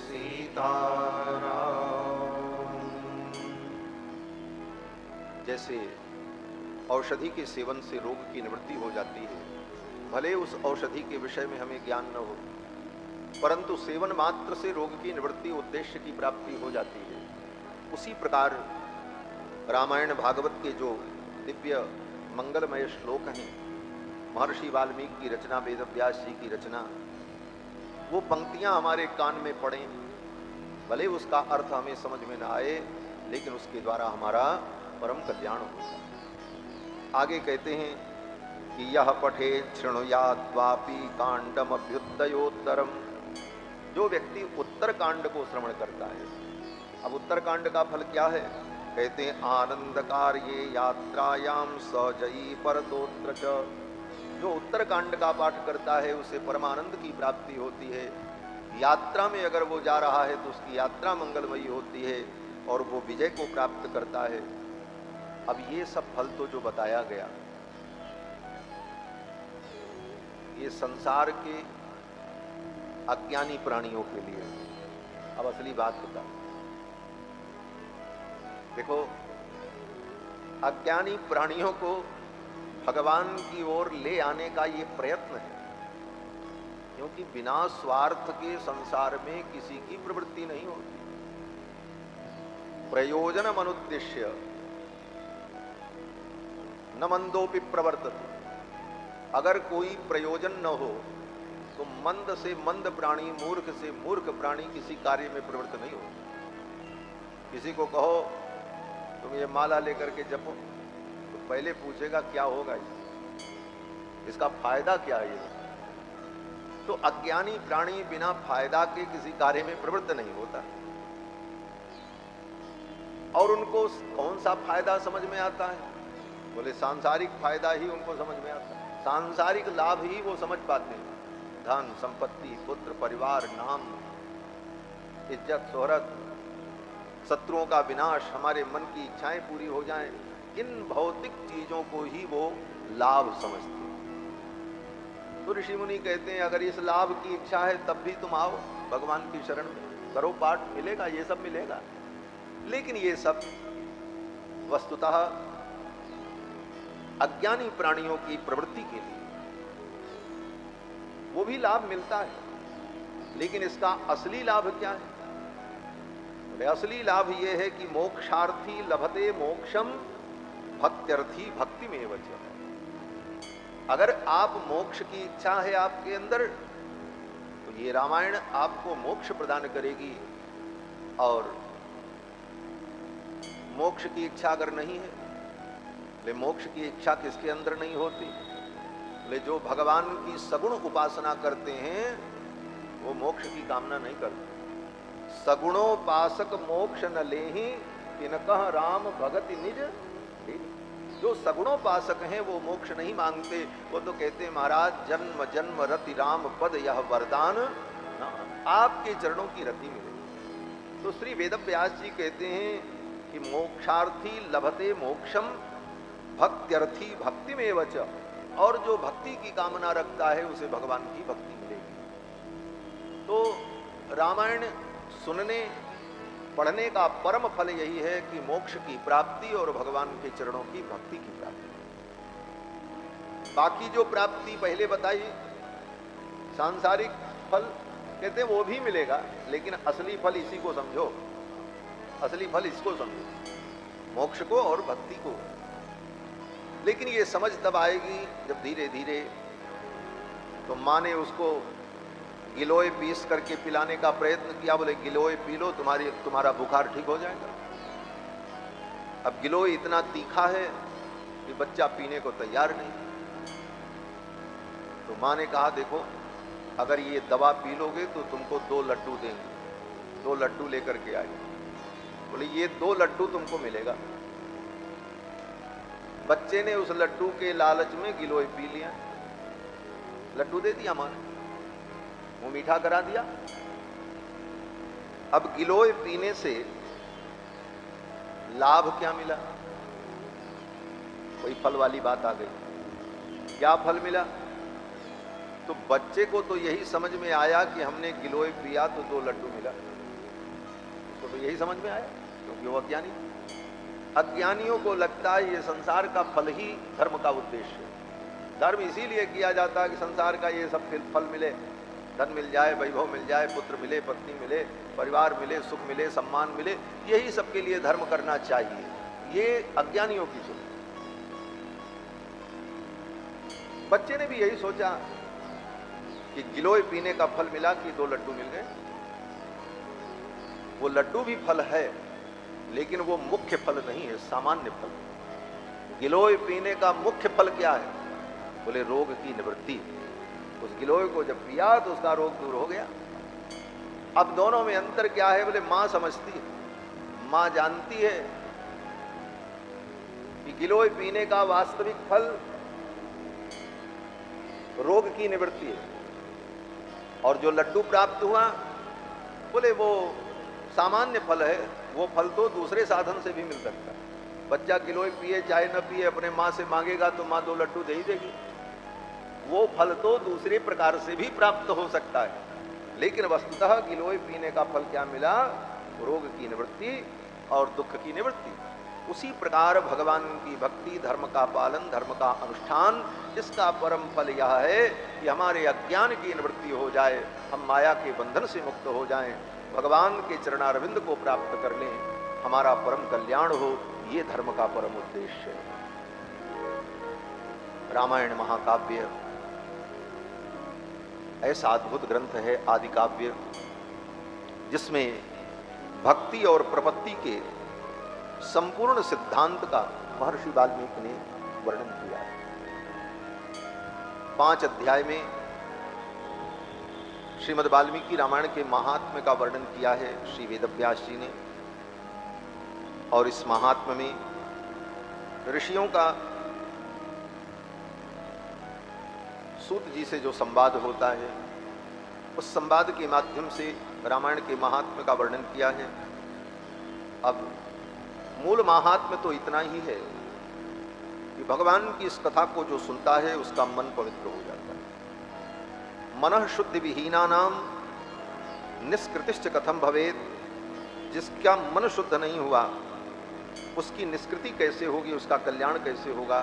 सीताराम। जैसे औषधि के सेवन से रोग की निवृत्ति हो जाती है, भले उस औषधि के विषय में हमें ज्ञान न हो, परंतु सेवन मात्र से रोग की निवृत्ति, उद्देश्य की प्राप्ति हो जाती है। उसी प्रकार रामायण भागवत के जो दिव्य मंगलमय श्लोक हैं, महर्षि वाल्मीकि की रचना, वेद व्यास जी की रचना, वो पंक्तियां हमारे कान में पड़ें, भले उसका अर्थ हमें समझ में न आए, लेकिन उसके द्वारा हमारा परम कल्याण होगा। आगे कहते हैं कि यह पठे शृणुयाद्वापि कांडमभ्युदयोत्तरम, जो व्यक्ति उत्तर कांड को श्रवण करता है। अब उत्तर कांड का फल क्या है? कहते हैं आनंदकार्ये यात्रायाम सजयी परतोत्र च, जो उत्तर कांड का पाठ करता है उसे परमानंद की प्राप्ति होती है। यात्रा में अगर वो जा रहा है तो उसकी यात्रा मंगलमयी होती है और वो विजय को प्राप्त करता है। अब ये सब फल तो जो बताया गया, ये संसार के अज्ञानी प्राणियों के लिए। अब असली बात बता, देखो, अज्ञानी प्राणियों को भगवान की ओर ले आने का ये प्रयत्न है, क्योंकि बिना स्वार्थ के संसार में किसी की प्रवृत्ति नहीं होती। प्रयोजन अनुद्देश्य न मंदोपि प्रवर्तते, अगर कोई प्रयोजन न हो तो मंद से मंद प्राणी, मूर्ख से मूर्ख प्राणी किसी कार्य में प्रवृत्त नहीं हो। किसी को कहो तुम ये माला लेकर के जपो, तो पहले पूछेगा क्या होगा, इसका फायदा क्या है। तो अज्ञानी प्राणी बिना फायदा के किसी कार्य में प्रवृत्त नहीं होता, और उनको कौन सा फायदा समझ में आता है? बोले सांसारिक फायदा ही उनको समझ में आता है, सांसारिक लाभ ही वो समझ पाते हैं। धन संपत्ति, पुत्र परिवार, नाम, इज्जत शोहरत, शत्रुओं का विनाश, हमारे मन की इच्छाएं पूरी हो जाएं, इन भौतिक चीजों को ही वो लाभ समझते हैं। तो ऋषि मुनि कहते हैं अगर इस लाभ की इच्छा है तब भी तुम आओ भगवान की शरण में, करो पाठ, मिलेगा, ये सब मिलेगा। लेकिन ये सब वस्तुतः अज्ञानी प्राणियों की प्रवृत्ति के लिए वो भी लाभ मिलता है, लेकिन इसका असली लाभ क्या है? असली लाभ ये है कि मोक्षार्थी लभते मोक्षम भक्त्यर्थी भक्ति में वच। अगर आप मोक्ष की इच्छा है आपके अंदर, तो ये रामायण आपको मोक्ष प्रदान करेगी। और मोक्ष की इच्छा अगर नहीं है, ले मोक्ष की इच्छा किसके अंदर नहीं होती? ले जो भगवान की सगुण उपासना करते हैं वो मोक्ष की कामना नहीं करते। सगुणोपासक मोक्ष न लेहि तिनकह राम भगति निज। जो सगुणोपासक हैं वो मोक्ष नहीं मांगते, वो तो कहते हैं महाराज जन्म जन्म रति राम पद यह वरदान, आपके चरणों की रति मिले। तो श्री वेदव्यास जी कहते हैं कि मोक्षार्थी लभते मोक्षम भक्त्यर्थी भक्ति में वच, और जो भक्ति की कामना रखता है उसे भगवान की भक्ति मिलेगी। तो रामायण सुनने पढ़ने का परम फल यही है कि मोक्ष की प्राप्ति और भगवान के चरणों की भक्ति की प्राप्ति। बाकी जो प्राप्ति पहले बताई सांसारिक फल, कहते हैं वो भी मिलेगा, लेकिन असली फल इसी को समझो, असली फल इसको समझो, मोक्ष को और भक्ति को। लेकिन ये समझ तब आएगी जब धीरे धीरे, तो माँ ने उसको गिलोय पीस करके पिलाने का प्रयत्न किया, बोले गिलोय पी लो, तुम्हारा बुखार ठीक हो जाएगा। अब गिलोय इतना तीखा है कि बच्चा पीने को तैयार नहीं। तो माँ ने कहा देखो अगर ये दवा पी लोगे तो तुमको 2 लड्डू देंगे, 2 लड्डू लेकर के आए। बोले ये 2 लड्डू तुमको मिलेगा। बच्चे ने उस लड्डू के लालच में गिलोय पी लिया, लड्डू दे दिया माँ ने, वो मीठा करा दिया। अब गिलोय पीने से लाभ क्या मिला? कोई फल वाली बात आ गई। क्या फल मिला? तो बच्चे को तो यही समझ में आया कि हमने गिलोय पिया तो 2 लड्डू मिला, उसको तो यही समझ में आया क्योंकि वो अज्ञानी। अज्ञानियों को लगता है ये संसार का फल ही धर्म का उद्देश्य है। धर्म इसीलिए किया जाता है कि संसार का ये सब फल मिले, धन मिल जाए, वैभव मिल जाए, पुत्र मिले, पत्नी मिले, परिवार मिले, सुख मिले, सम्मान मिले, यही सबके लिए धर्म करना चाहिए। ये अज्ञानियों की सोच। बच्चे ने भी यही सोचा कि गिलोय पीने का फल मिला कि 2 लड्डू मिल गए। वो लड्डू भी फल है, लेकिन वो मुख्य फल नहीं है, सामान्य फल। गिलोय पीने का मुख्य फल क्या है? बोले रोग की निवृत्ति। उस गिलोय को जब पिया तो उसका रोग दूर हो गया। अब दोनों में अंतर क्या है? बोले मां समझती है, मां जानती है कि गिलोय पीने का वास्तविक फल रोग की निवृत्ति है, और जो लड्डू प्राप्त हुआ बोले वो सामान्य फल है। वो फल तो दूसरे साधन से भी मिल सकता है। बच्चा गिलोय पिए चाहे न पिए, अपने माँ से मांगेगा तो माँ 2 लड्डू दे ही देगी। वो फल तो दूसरे प्रकार से भी प्राप्त हो सकता है, लेकिन वस्तुतः गिलोय पीने का फल क्या मिला? रोग की निवृत्ति और दुख की निवृत्ति। उसी प्रकार भगवान की भक्ति, धर्म का पालन, धर्म का अनुष्ठान, इसका परम फल यह है कि हमारे अज्ञान की निवृत्ति हो जाए, हम माया के बंधन से मुक्त हो जाएं, भगवान के चरणारविंद को प्राप्त कर लें, हमारा परम कल्याण हो। ये धर्म का परम उद्देश्य है। रामायण महाकाव्य ऐसा अद्भुत ग्रंथ है, आदि काव्य, जिसमें भक्ति और प्रपत्ति के संपूर्ण सिद्धांत का महर्षि वाल्मीकि ने वर्णन किया है। 5 अध्याय में श्रीमद् वाल्मीकि रामायण के महात्म्य का वर्णन किया है श्री वेदव्यास जी ने, और इस महात्म्य में ऋषियों का सूत जी से जो संवाद होता है, उस संवाद के माध्यम से रामायण के महात्म्य का वर्णन किया है। अब मूल महात्म्य तो इतना ही है कि भगवान की इस कथा को जो सुनता है उसका मन पवित्र हो जाता है। मनः शुद्धि विहीना नाम निष्कृतिश्च कथम भवेत्। जिसका मन शुद्ध नहीं हुआ उसकी निष्कृति कैसे होगी, उसका कल्याण कैसे होगा?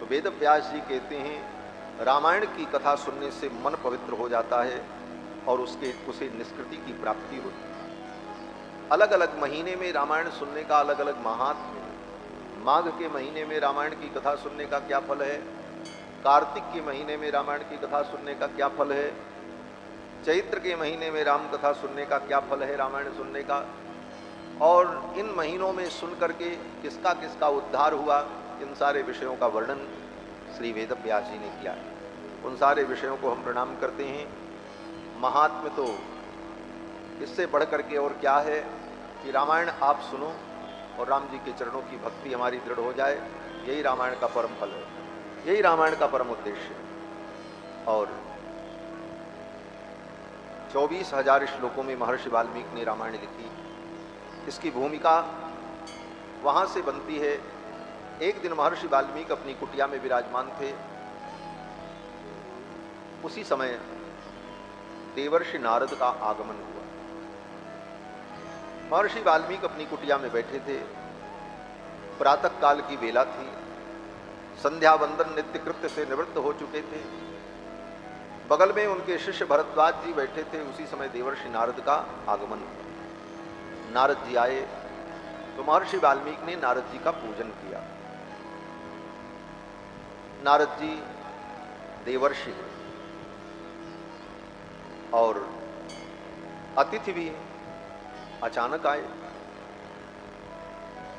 तो वेद व्यास जी कहते हैं रामायण की कथा सुनने से मन पवित्र हो जाता है और उसे निष्कृति की प्राप्ति होती है। अलग अलग महीने में रामायण सुनने का अलग अलग महात्म्य है। माघ के महीने में रामायण की कथा सुनने का क्या फल है? कार्तिक के महीने में रामायण की कथा सुनने का क्या फल है? चैत्र के महीने में राम कथा सुनने का क्या फल है, रामायण सुनने का? और इन महीनों में सुन करके किसका किसका उद्धार हुआ, इन सारे विषयों का वर्णन श्री वेद व्यास जी ने किया है। उन सारे विषयों को हम प्रणाम करते हैं। महात्म्य तो इससे बढ़ करके और क्या है कि रामायण आप सुनो और राम जी के चरणों की भक्ति हमारी दृढ़ हो जाए। यही रामायण का परम फल है, यही रामायण का परम उद्देश्य है। और 24,000 श्लोकों में महर्षि वाल्मीकि ने रामायण लिखी। इसकी भूमिका वहाँ से बनती है। एक दिन महर्षि वाल्मीकि अपनी कुटिया में विराजमान थे। उसी समय देवर्षि नारद का आगमन हुआ। महर्षि वाल्मीकि अपनी कुटिया में बैठे थे। प्रातः काल की बेला थी। संध्या वंदन नित्य कृत्य से निवृत्त हो चुके थे। बगल में उनके शिष्य भरद्वाज जी बैठे थे। उसी समय देवर्षि नारद का आगमन हुआ। नारद जी आए तो महर्षि वाल्मीकि ने नारद जी का पूजन किया। नारद जी देवर्षि हैं और अतिथि भी हैं। अचानक आए।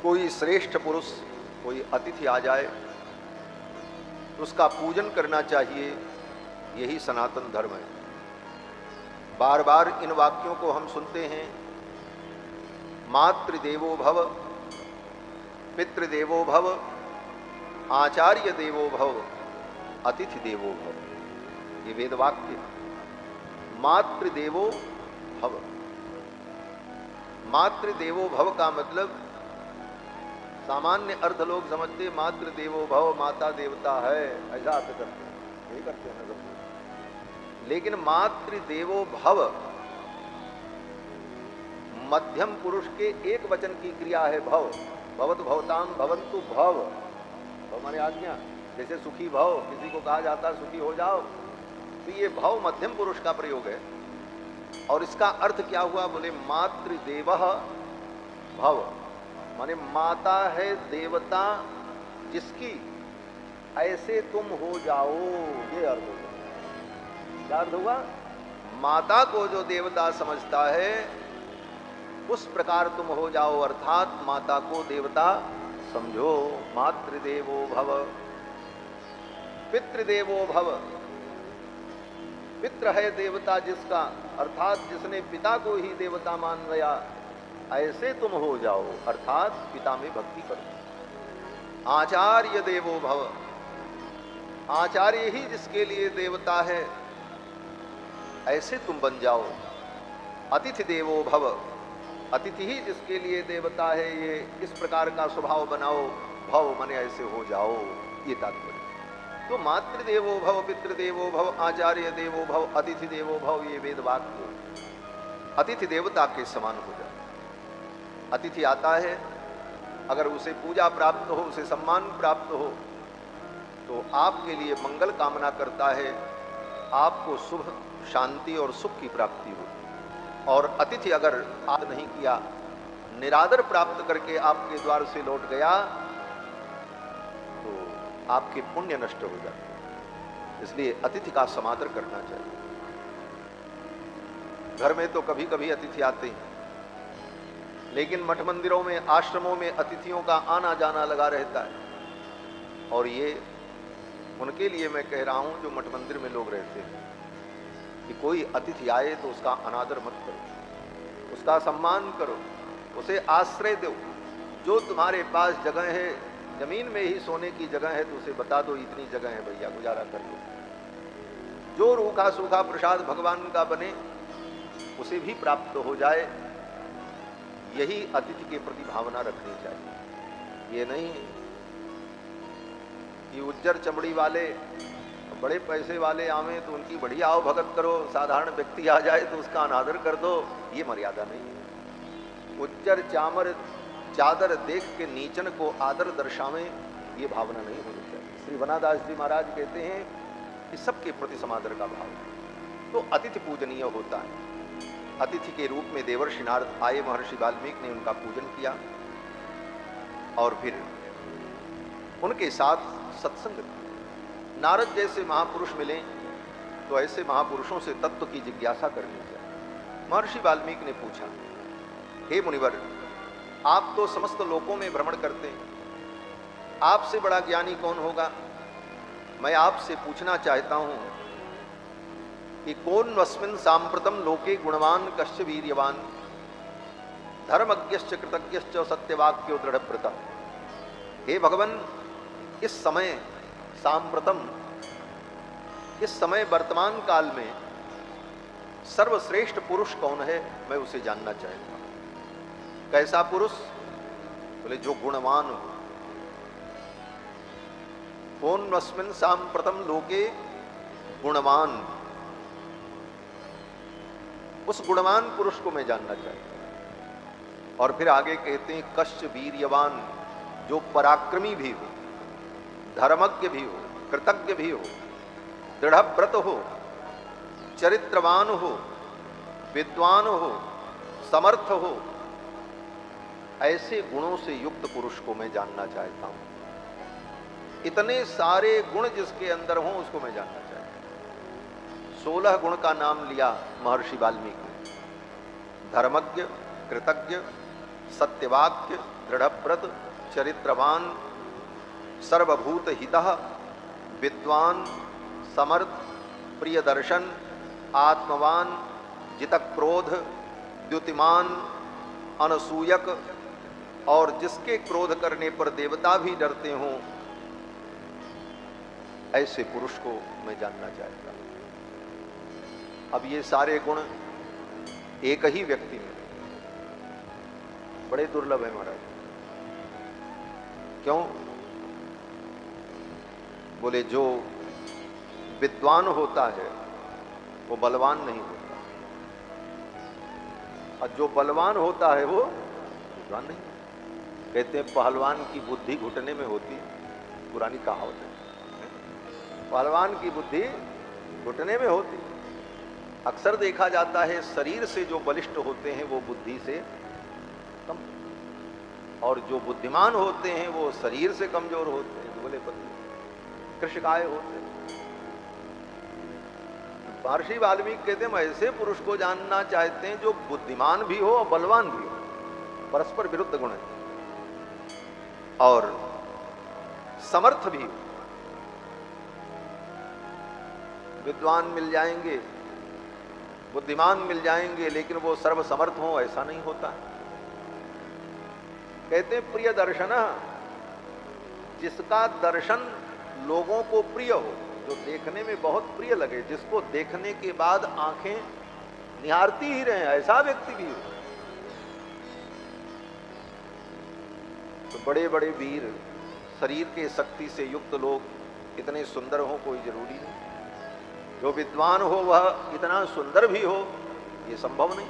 कोई श्रेष्ठ पुरुष, कोई अतिथि आ जाए तो उसका पूजन करना चाहिए। यही सनातन धर्म है। बार बार इन वाक्यों को हम सुनते हैं। मातृदेवो भव, पितृदेवो भव, आचार्य देवो भव, अतिथि देवो भव। ये वेद वाक्य। मातृदेवो भव, मातृदेवो भव का मतलब सामान्य अर्थ लोग समझते मातृदेवो भव माता देवता है, ऐसा अर्थ करते हैं, यही करते हैं ना सब। लेकिन मातृदेवो भव मध्यम पुरुष के एक वचन की क्रिया है भव। भवत भवताम भवन्तु भव, हमारी आज्ञा। जैसे सुखी भव, किसी को कहा जाता है सुखी हो जाओ, तो ये भव मध्यम पुरुष का प्रयोग है। और इसका अर्थ क्या हुआ? बोले मातृदेवः भव, माने माता है देवता जिसकी, ऐसे तुम हो जाओ, ये अर्थ होगा। क्या अर्थ हुआ? माता को जो देवता समझता है उस प्रकार तुम हो जाओ, अर्थात माता को देवता समझो। मातृदेवो भव, पितृदेवो भव, पितृ है देवता जिसका, अर्थात जिसने पिता को ही देवता मान लिया, ऐसे तुम हो जाओ, अर्थात पिता में भक्ति करो। आचार्य देवो भव, आचार्य ही जिसके लिए देवता है, ऐसे तुम बन जाओ। अतिथि देवो भव, अतिथि ही जिसके लिए देवता है, ये इस प्रकार का स्वभाव बनाओ। भव माने ऐसे हो जाओ, ये तात्पर्य। तो मातृदेवो भव, पितृदेवो भव, आचार्य देवो भव, अतिथि देवो भव, ये वेद वाक्य अतिथि देवता के समान हो जाए। अतिथि आता है, अगर उसे पूजा प्राप्त हो, उसे सम्मान प्राप्त हो, तो आपके लिए मंगल कामना करता है, आपको शुभ, शांति और सुख की प्राप्ति हो। और अतिथि अगर आदर नहीं किया, निरादर प्राप्त करके आपके द्वार से लौट गया, तो आपके पुण्य नष्ट हो जाते। इसलिए अतिथि का समादर करना चाहिए। घर में तो कभी कभी अतिथि आते हैं, लेकिन मठ मंदिरों में, आश्रमों में अतिथियों का आना जाना लगा रहता है। और ये उनके लिए मैं कह रहा हूं जो मठ मंदिर में लोग रहते हैं, कि कोई अतिथि आए तो उसका अनादर मत करो, उसका सम्मान करो, उसे आश्रय दो। जो तुम्हारे पास जगह है, जमीन में ही सोने की जगह है, तो उसे बता दो इतनी जगह है भैया, गुजारा कर लो। जो रूखा सूखा प्रसाद भगवान का बने, उसे भी प्राप्त हो जाए, यही अतिथि के प्रति भावना रखनी चाहिए। ये नहीं कि उज्जर चमड़ी वाले, बड़े पैसे वाले आवे तो उनकी बढ़िया आओ भगत करो, साधारण व्यक्ति आ जाए तो उसका अनादर कर दो, ये मर्यादा नहीं है। उज्जर चामर चादर देख के नीचन को आदर दर्शावें, ये भावना नहीं होनी चाहिए। श्री वनादास जी महाराज कहते हैं कि सबके प्रति समादर का भाव, तो अतिथि पूजनीय होता है। अतिथि के रूप में देवर्षि नारद आए, महर्षि वाल्मीकि ने उनका पूजन किया और फिर उनके साथ सत्संग किया। नारद जैसे महापुरुष मिले तो ऐसे महापुरुषों से तत्व की जिज्ञासा करनी चाहिए। महर्षि वाल्मीकि ने पूछा, हे मुनिवर, आप तो समस्त लोकों में भ्रमण करते हैं, आपसे बड़ा ज्ञानी कौन होगा? मैं आपसे पूछना चाहता हूं कि कौन वस्मिन् सांप्रतम लोके गुणवान कश्च वीर्यवान, धर्मज्ञश्च कृतज्ञश्च सत्यवाक्यो दृढ़व्रतः। हे भगवान, इस समय सांप्रतम, इस समय वर्तमान काल में सर्वश्रेष्ठ पुरुष कौन है, मैं उसे जानना चाहता हूं। कैसा पुरुष? बोले जो गुणवान हो। कौन वस्मिन् सांप्रतम लोके गुणवान, उस गुणवान पुरुष को मैं जानना चाहता हूं। और फिर आगे कहते हैं कश्च वीर्यवान, जो पराक्रमी भी हो, धर्मज्ञ भी हो, कृतज्ञ भी हो, दृढ़व्रत हो, चरित्रवान हो, विद्वान हो, समर्थ हो, ऐसे गुणों से युक्त पुरुष को मैं जानना चाहता हूं। इतने सारे गुण जिसके अंदर हों उसको मैं जानना चाहता हूं। 16 गुण का नाम लिया महर्षि वाल्मीकि ने। धर्मज्ञ, कृतज्ञ, सत्यवाक्य, दृढ़व्रत, चरित्रवान, सर्वभूत हितः, विद्वान, समर्थ, प्रियदर्शन, आत्मवान, जितक्रोध, द्युतिमान, अनसूयक, और जिसके क्रोध करने पर देवता भी डरते हों, ऐसे पुरुष को मैं जानना चाहता हूं। अब ये सारे गुण एक ही व्यक्ति में बड़े दुर्लभ है महाराज। क्यों? बोले जो विद्वान होता है वो बलवान नहीं होता, और जो बलवान होता है वो विद्वान नहीं। कहते हैं पहलवान की बुद्धि घुटने में होती है, पुरानी कहावत है। पहलवान की बुद्धि घुटने में होती। अक्सर देखा जाता है शरीर से जो बलिष्ठ होते हैं वो बुद्धि से कम, और जो बुद्धिमान होते हैं वो शरीर से कमजोर होते हैं, दुबले पतले कृषकाय होते हैं। महर्षि वाल्मीकि कहते हैं हम ऐसे पुरुष को जानना चाहते हैं जो बुद्धिमान भी हो और बलवान भी हो, परस्पर विरुद्ध गुण है, और समर्थ भी हो। विद्वान मिल जाएंगे, बुद्धिमान मिल जाएंगे, लेकिन वो सर्वसमर्थ हो ऐसा नहीं होता है। कहते हैं प्रिय दर्शन, जिसका दर्शन लोगों को प्रिय हो, जो देखने में बहुत प्रिय लगे, जिसको देखने के बाद आंखें निहारती ही रहे, ऐसा व्यक्ति भी हो। तो बड़े बड़े वीर, शरीर के शक्ति से युक्त लोग इतने सुंदर हो कोई जरूरी नहीं। जो विद्वान हो वह इतना सुंदर भी हो ये संभव नहीं।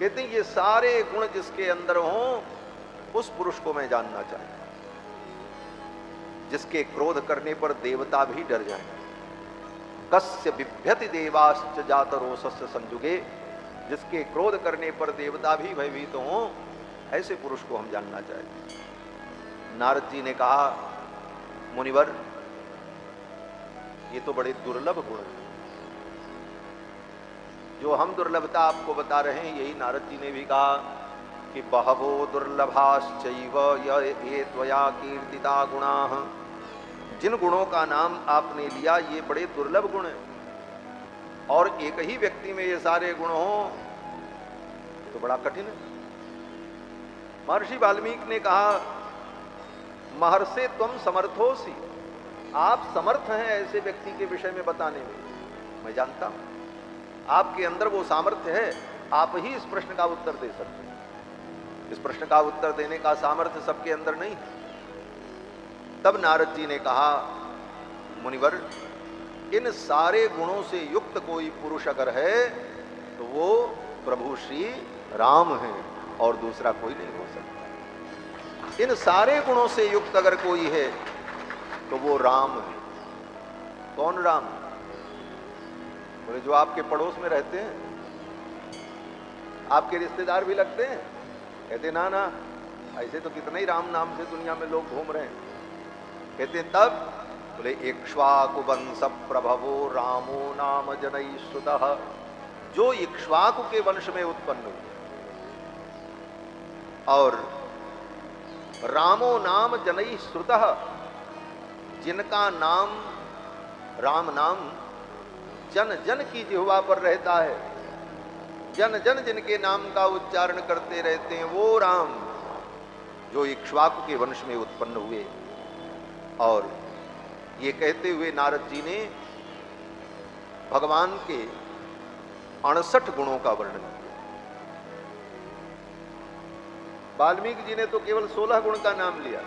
कहते हैं ये सारे गुण जिसके अंदर हो उस पुरुष को मैं जानना चाहता, जिसके क्रोध करने पर देवता भी डर जाए। कस्य बिभ्यति देवाश्च जात रोषस्य संजुगे, जिसके क्रोध करने पर देवता भी भयभीत हों, ऐसे पुरुष को हम जानना चाहते। नारद जी ने कहा मुनिवर ये तो बड़े दुर्लभ गुण हैं। जो हम दुर्लभता आपको बता रहे हैं यही नारद जी ने भी कहा कि बहवो दुर्लभाश्चैव ये त्वया कीर्तिता गुणाः। जिन गुणों का नाम आपने लिया ये बड़े दुर्लभ गुण हैं, और एक ही व्यक्ति में ये सारे गुण हों तो बड़ा कठिन है। महर्षि वाल्मीकि ने कहा महर्षे तुम समर्थोसी, आप समर्थ हैं ऐसे व्यक्ति के विषय में बताने में। मैं जानता हूं आपके अंदर वो सामर्थ्य है, आप ही इस प्रश्न का उत्तर दे सकते हैं। इस प्रश्न का उत्तर देने का सामर्थ्य सबके अंदर नहीं है। तब नारद जी ने कहा मुनिवर इन सारे गुणों से युक्त कोई पुरुष अगर है तो वो प्रभु श्री राम हैं, और दूसरा कोई नहीं हो सकता। इन सारे गुणों से युक्त अगर कोई है तो वो राम है। कौन राम? बोले जो आपके पड़ोस में रहते हैं, आपके रिश्तेदार भी लगते हैं। कहते ना ना, ऐसे तो कितने ही राम नाम से दुनिया में लोग घूम रहे हैं। कहते तब बोले इक्ष्वाकु वंश प्रभवो रामो नाम जनई श्रुतः, जो इक्ष्वाकु के वंश में उत्पन्न हुए और रामो नाम जनई श्रुतः, जिनका नाम राम नाम जन जन की जिह्वा पर रहता है, जन जन जिनके नाम का उच्चारण करते रहते हैं, वो राम जो इक्ष्वाकु के वंश में उत्पन्न हुए। और ये कहते हुए नारद जी ने भगवान के 68 गुणों का वर्णन किया। वाल्मीकि जी ने तो केवल 16 गुण का नाम लिया,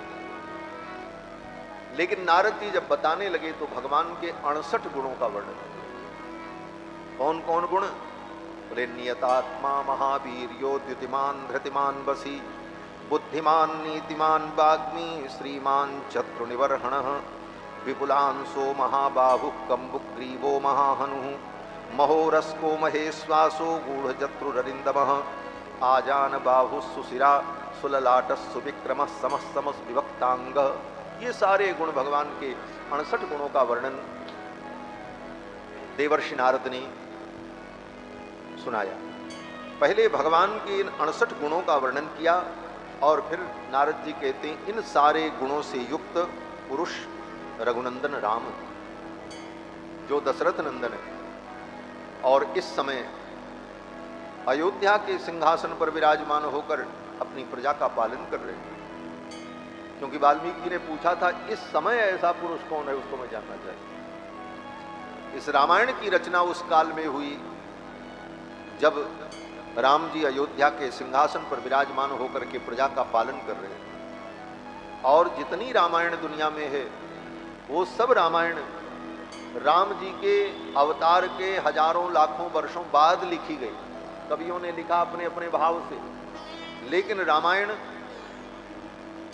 लेकिन नारद जी जब बताने लगे तो भगवान के 68 गुणों का वर्णन किया। कौन कौन गुण? बोले नियतात्मा महावीर्यो द्युतिमान धृतिमान वसी, बुद्धिमान नीतिमान वाग्मी, श्रीमान शत्रुनिवर्हणः, विपुलांशो महाबाहु कंबुग्रीवो महाहनु, महोरस्को महेश्वासो गूढ़जत्रुररिंदमः, आजान बाहु सुशिरा सुललाटः सुविक्रमः समः समः विभक्तांग। ये सारे गुण भगवान के 68 गुणों का वर्णन देवर्षि नारद ने सुनाया। पहले भगवान के इन 68 गुणों का वर्णन किया और फिर नारद जी कहते हैं इन सारे गुणों से युक्त पुरुष रघुनंदन राम, जो दशरथ नंदन है और इस समय अयोध्या के सिंहासन पर विराजमान होकर अपनी प्रजा का पालन कर रहे हैं। क्योंकि वाल्मीकि जी ने पूछा था इस समय ऐसा पुरुष कौन है, उसको मैं जानना चाहिए। इस रामायण की रचना उस काल में हुई जब राम जी अयोध्या के सिंहासन पर विराजमान होकर के प्रजा का पालन कर रहे हैं। और जितनी रामायण दुनिया में है वो सब रामायण राम जी के अवतार के हजारों लाखों वर्षों बाद लिखी गई। कवियों ने लिखा अपने अपने भाव से, लेकिन रामायण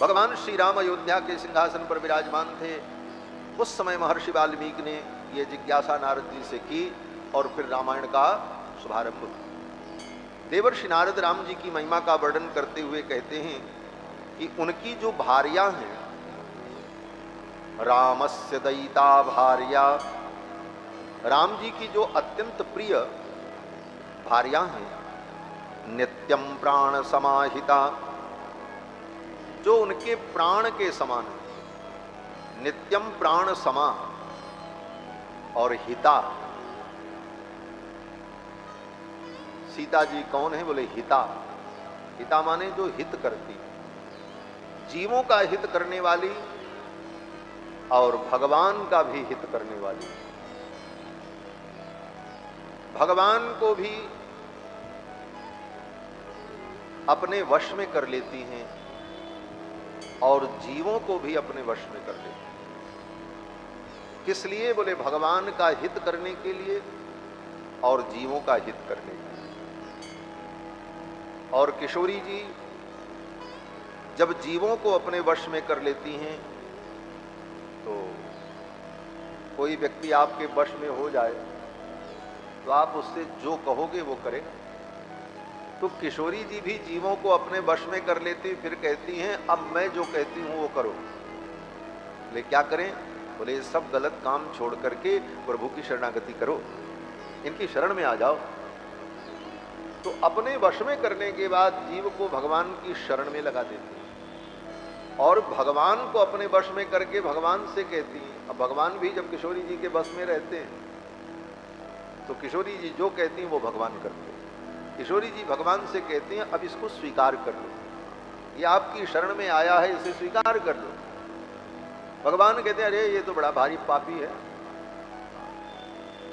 भगवान श्री राम अयोध्या के सिंहासन पर विराजमान थे। उस समय महर्षि वाल्मीकि ने ये जिज्ञासा नारद जी से की और फिर रामायण का शुभारंभ हुआ। देवर्षि नारद राम जी की महिमा का वर्णन करते हुए कहते हैं कि उनकी जो भार्या हैं, रामस्य दयिता भार्या, राम जी की जो अत्यंत प्रिय भार्या हैं, नित्यम प्राण समाहिता, जो उनके प्राण के समान है, नित्यम प्राण समा, और हिता। सीता जी कौन है? बोले हिता। हिता माने जो हित करती, जीवों का हित करने वाली और भगवान का भी हित करने वाली, भगवान को भी अपने वश में कर लेती हैं और जीवों को भी अपने वश में कर लेती हैं। किस लिए? बोले भगवान का हित करने के लिए और जीवों का हित करने के लिए। और किशोरी जी जब जीवों को अपने वश में कर लेती हैं तो कोई व्यक्ति आपके वश में हो जाए तो आप उससे जो कहोगे वो करेगा। तो किशोरी जी भी जीवों को अपने वश में कर लेती, फिर कहती हैं अब मैं जो कहती हूं वो करो। बोले क्या करें? बोले ये सब गलत काम छोड़ करके प्रभु की शरणागति करो, इनकी शरण में आ जाओ। तो अपने वश में करने के बाद जीव को भगवान की शरण में लगा देती हैं और भगवान को अपने वश में करके भगवान से कहती हैं। अब भगवान भी जब किशोरी जी के वश में रहते हैं तो किशोरी जी जो कहती हैं वो भगवान करते हैं। किशोरी जी भगवान से कहती हैं अब इसको स्वीकार कर लो, ये आपकी शरण में आया है, इसे स्वीकार कर लो। भगवान कहते हैं अरे ये तो बड़ा भारी पापी है,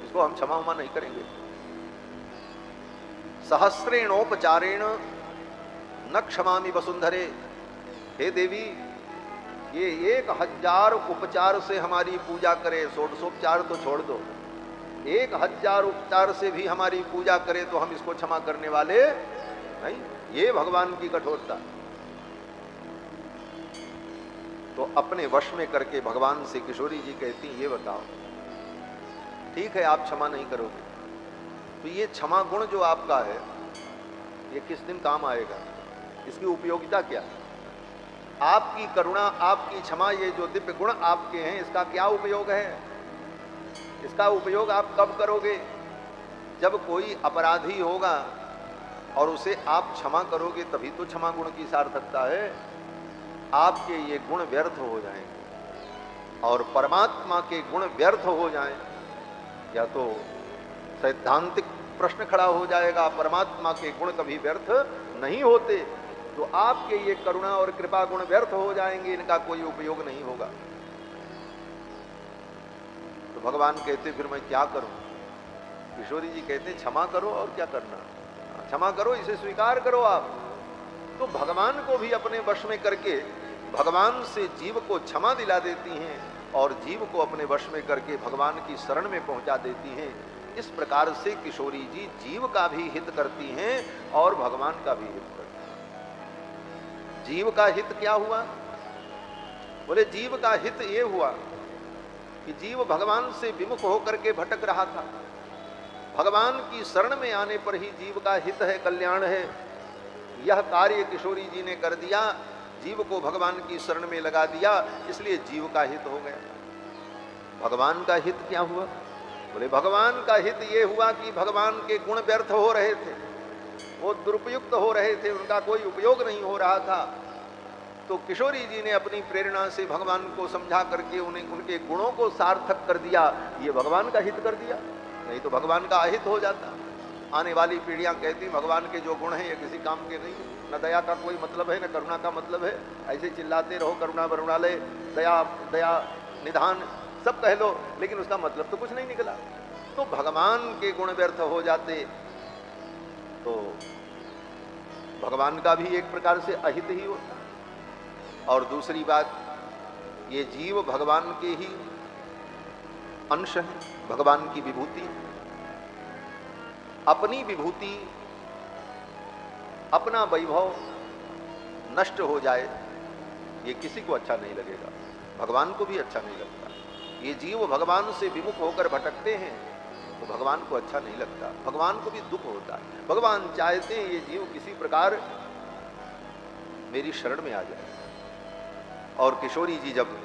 इसको हम क्षमा उमा नहीं करेंगे। सहस्रेणोपचारेण न क्षमामि वसुंधरे, हे देवी ये 1000 उपचार से हमारी पूजा करे, षोडशोपचार तो छोड़ दो, 1000 उपचार से भी हमारी पूजा करे तो हम इसको क्षमा करने वाले नहीं। ये भगवान की कठोरता। तो अपने वश में करके भगवान से किशोरी जी कहती ये बताओ, ठीक है आप क्षमा नहीं करोगे तो ये क्षमा गुण जो आपका है ये किस दिन काम आएगा? इसकी उपयोगिता क्या? आपकी करुणा, आपकी क्षमा, ये जो दिव्य गुण आपके हैं इसका क्या उपयोग है? इसका उपयोग आप कब करोगे? जब कोई अपराधी होगा और उसे आप क्षमा करोगे तभी तो क्षमा गुण की सार्थकता है। आपके ये गुण व्यर्थ हो जाएंगे और परमात्मा के गुण व्यर्थ हो जाएं या तो सैद्धांतिक प्रश्न खड़ा हो जाएगा। परमात्मा के गुण कभी व्यर्थ नहीं होते, तो आपके ये करुणा और कृपा गुण व्यर्थ हो जाएंगे, इनका कोई उपयोग नहीं होगा। तो भगवान कहते फिर मैं क्या करूं? किशोरी जी कहते क्षमा करो, और क्या करना, क्षमा करो, इसे स्वीकार करो आप। तो भगवान को भी अपने वश में करके भगवान से जीव को क्षमा दिला देती हैं और जीव को अपने वश में करके भगवान की शरण में पहुंचा देती हैं। इस प्रकार से किशोरी जी जीव का भी हित करती हैं और भगवान का भी हित करती हैं। जीव का हित क्या हुआ? बोले जीव का हित ये हुआ कि जीव भगवान से विमुख होकर के भटक रहा था। भगवान की शरण में आने पर ही जीव का हित है, कल्याण है। यह कार्य किशोरी जी ने कर दिया, जीव को भगवान की शरण में लगा दिया, इसलिए जीव का हित हो गया। भगवान का हित क्या हुआ? बोले भगवान का हित ये हुआ कि भगवान के गुण व्यर्थ हो रहे थे, वो दुरुपयुक्त हो रहे थे, उनका कोई उपयोग नहीं हो रहा था। तो किशोरी जी ने अपनी प्रेरणा से भगवान को समझा करके उन्हें उनके गुणों को सार्थक कर दिया। ये भगवान का हित कर दिया, नहीं तो भगवान का अहित हो जाता। आने वाली पीढ़ियां कहती भगवान के जो गुण हैं ये किसी काम के नहीं, न दया का कोई मतलब है न करुणा का मतलब है। ऐसे चिल्लाते रहो करुणा वरुणालय, दया दया निधान सब कह लो, लेकिन उसका मतलब तो कुछ नहीं निकला। तो भगवान के गुण व्यर्थ हो जाते तो भगवान का भी एक प्रकार से अहित ही होता। और दूसरी बात, ये जीव भगवान के ही अंश है, भगवान की विभूति। अपनी विभूति, अपना वैभव नष्ट हो जाए ये किसी को अच्छा नहीं लगेगा, भगवान को भी अच्छा नहीं लगता। ये जीव भगवान से विमुख होकर भटकते हैं तो भगवान को अच्छा नहीं लगता, भगवान को भी दुख होता है। भगवान चाहते हैं ये जीव किसी प्रकार मेरी शरण में आ जाए। और किशोरी जी जब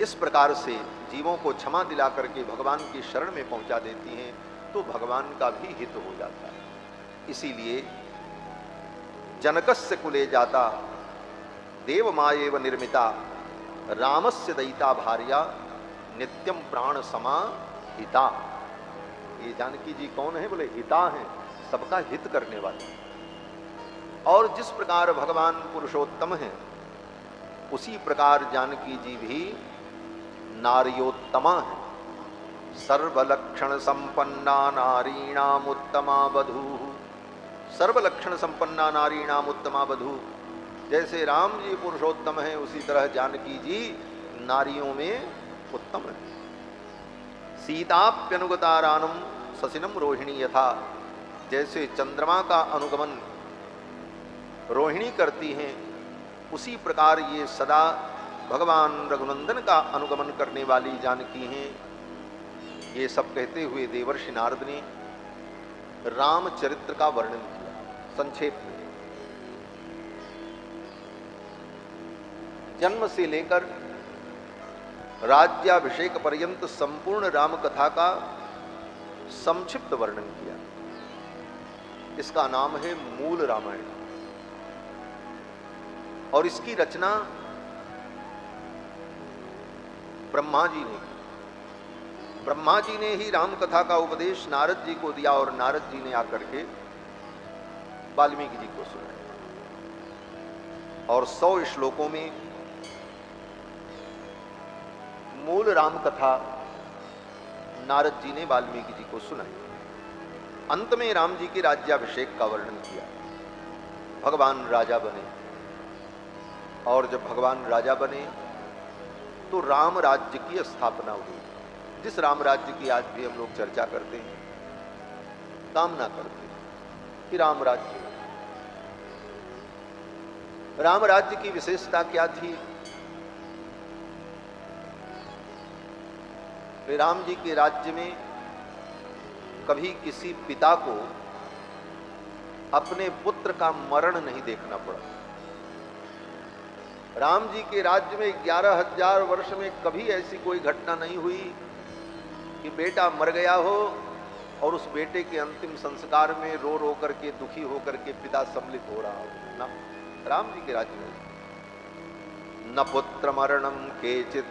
इस प्रकार से जीवों को क्षमा दिला करके भगवान की शरण में पहुंचा देती हैं तो भगवान का भी हित हो जाता है। इसीलिए जनकस्य कुले जाता देव मायेव निर्मिता रामस्य दयिता भार्या नित्यम प्राण समा हिता। ये जानकी जी कौन है? बोले हिता हैं, सबका हित करने वाले। और जिस प्रकार भगवान पुरुषोत्तम हैं उसी प्रकार जानकी जी भी नारियोत्तमा है। सर्वलक्षण संपन्ना नारीणाम उत्तमा वधू। सर्वलक्षण संपन्ना नारीणाम उत्तमा वधू। जैसे राम जी पुरुषोत्तम हैं उसी तरह जानकी जी नारियों में उत्तम है। सीताप्यनुगतारानम ससिनम रोहिणी यथा। जैसे चंद्रमा का अनुगमन रोहिणी करती हैं उसी प्रकार ये सदा भगवान रघुनंदन का अनुगमन करने वाली जानकी हैं। ये सब कहते हुए देवर्षि नारद ने रामचरित्र का वर्णन किया संक्षेप में। जन्म से लेकर राज्याभिषेक पर्यंत संपूर्ण राम कथा का संक्षिप्त वर्णन किया। इसका नाम है मूल रामायण। और इसकी रचना ब्रह्मा जी ने की। ब्रह्मा जी ने ही राम कथा का उपदेश नारद जी को दिया और नारद जी ने आकर के वाल्मीकि जी को सुनाया। और 100 श्लोकों में मूल राम कथा नारद जी ने वाल्मीकि जी को सुनाई। अंत में राम जी के राज्याभिषेक का वर्णन किया। भगवान राजा बने और जब भगवान राजा बने तो राम राज्य की स्थापना हुई। जिस राम राज्य की आज भी हम लोग चर्चा करते हैं, कामना करते हैं कि राम राज्य। राम राज्य की विशेषता क्या थी? राम जी के राज्य में कभी किसी पिता को अपने पुत्र का मरण नहीं देखना पड़ा। राम जी के राज्य में 11,000 वर्ष में कभी ऐसी कोई घटना नहीं हुई कि बेटा मर गया हो और उस बेटे के अंतिम संस्कार में रो रो करके दुखी होकर के पिता सम्मिलित हो रहा हो। ना, राम जी के राज्य में न पुत्र मरणम केचित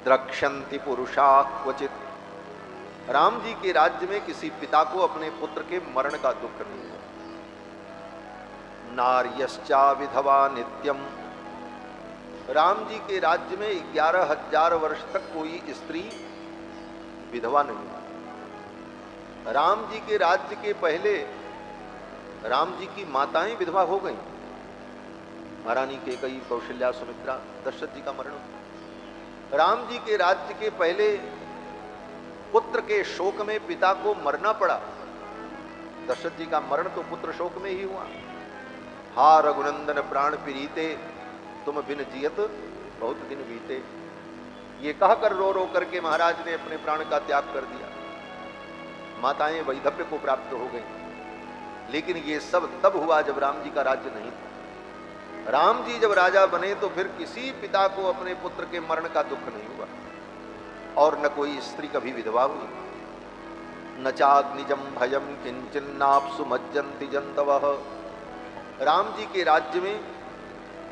द्रक्ष्यन्ति पुरुषा क्वचित। राम जी के राज्य में किसी पिता को अपने पुत्र के मरण का दुख नहीं है। नार्यश्चा विधवा नित्यम। राम जी के राज्य में 11,000 वर्ष तक कोई स्त्री विधवा नहीं है। राम जी के राज्य के पहले राम जी की माताएं विधवा हो गईं। महारानी कैकेयी, कौशल्या, सुमित्रा, दशरथ जी का मरण। राम जी के राज्य के पहले पुत्र के शोक में पिता को मरना पड़ा। दशरथ जी का मरण तो पुत्र शोक में ही हुआ। हा रघुनंदन प्राण प्रीते तुम बिन जियत बहुत दिन बीते। ये कहकर रो रो करके महाराज ने अपने प्राण का त्याग कर दिया। माताएं वैधव्य को प्राप्त हो गई। लेकिन ये सब तब हुआ जब राम जी का राज्य नहीं था। राम जी जब राजा बने तो फिर किसी पिता को अपने पुत्र के मरण का दुख नहीं हुआ और न कोई स्त्री कभी विधवा हुई। न चाग्निजम भयम किंचिन्नाप्सु मज्जन्ति जंतवः। राम जी के राज्य में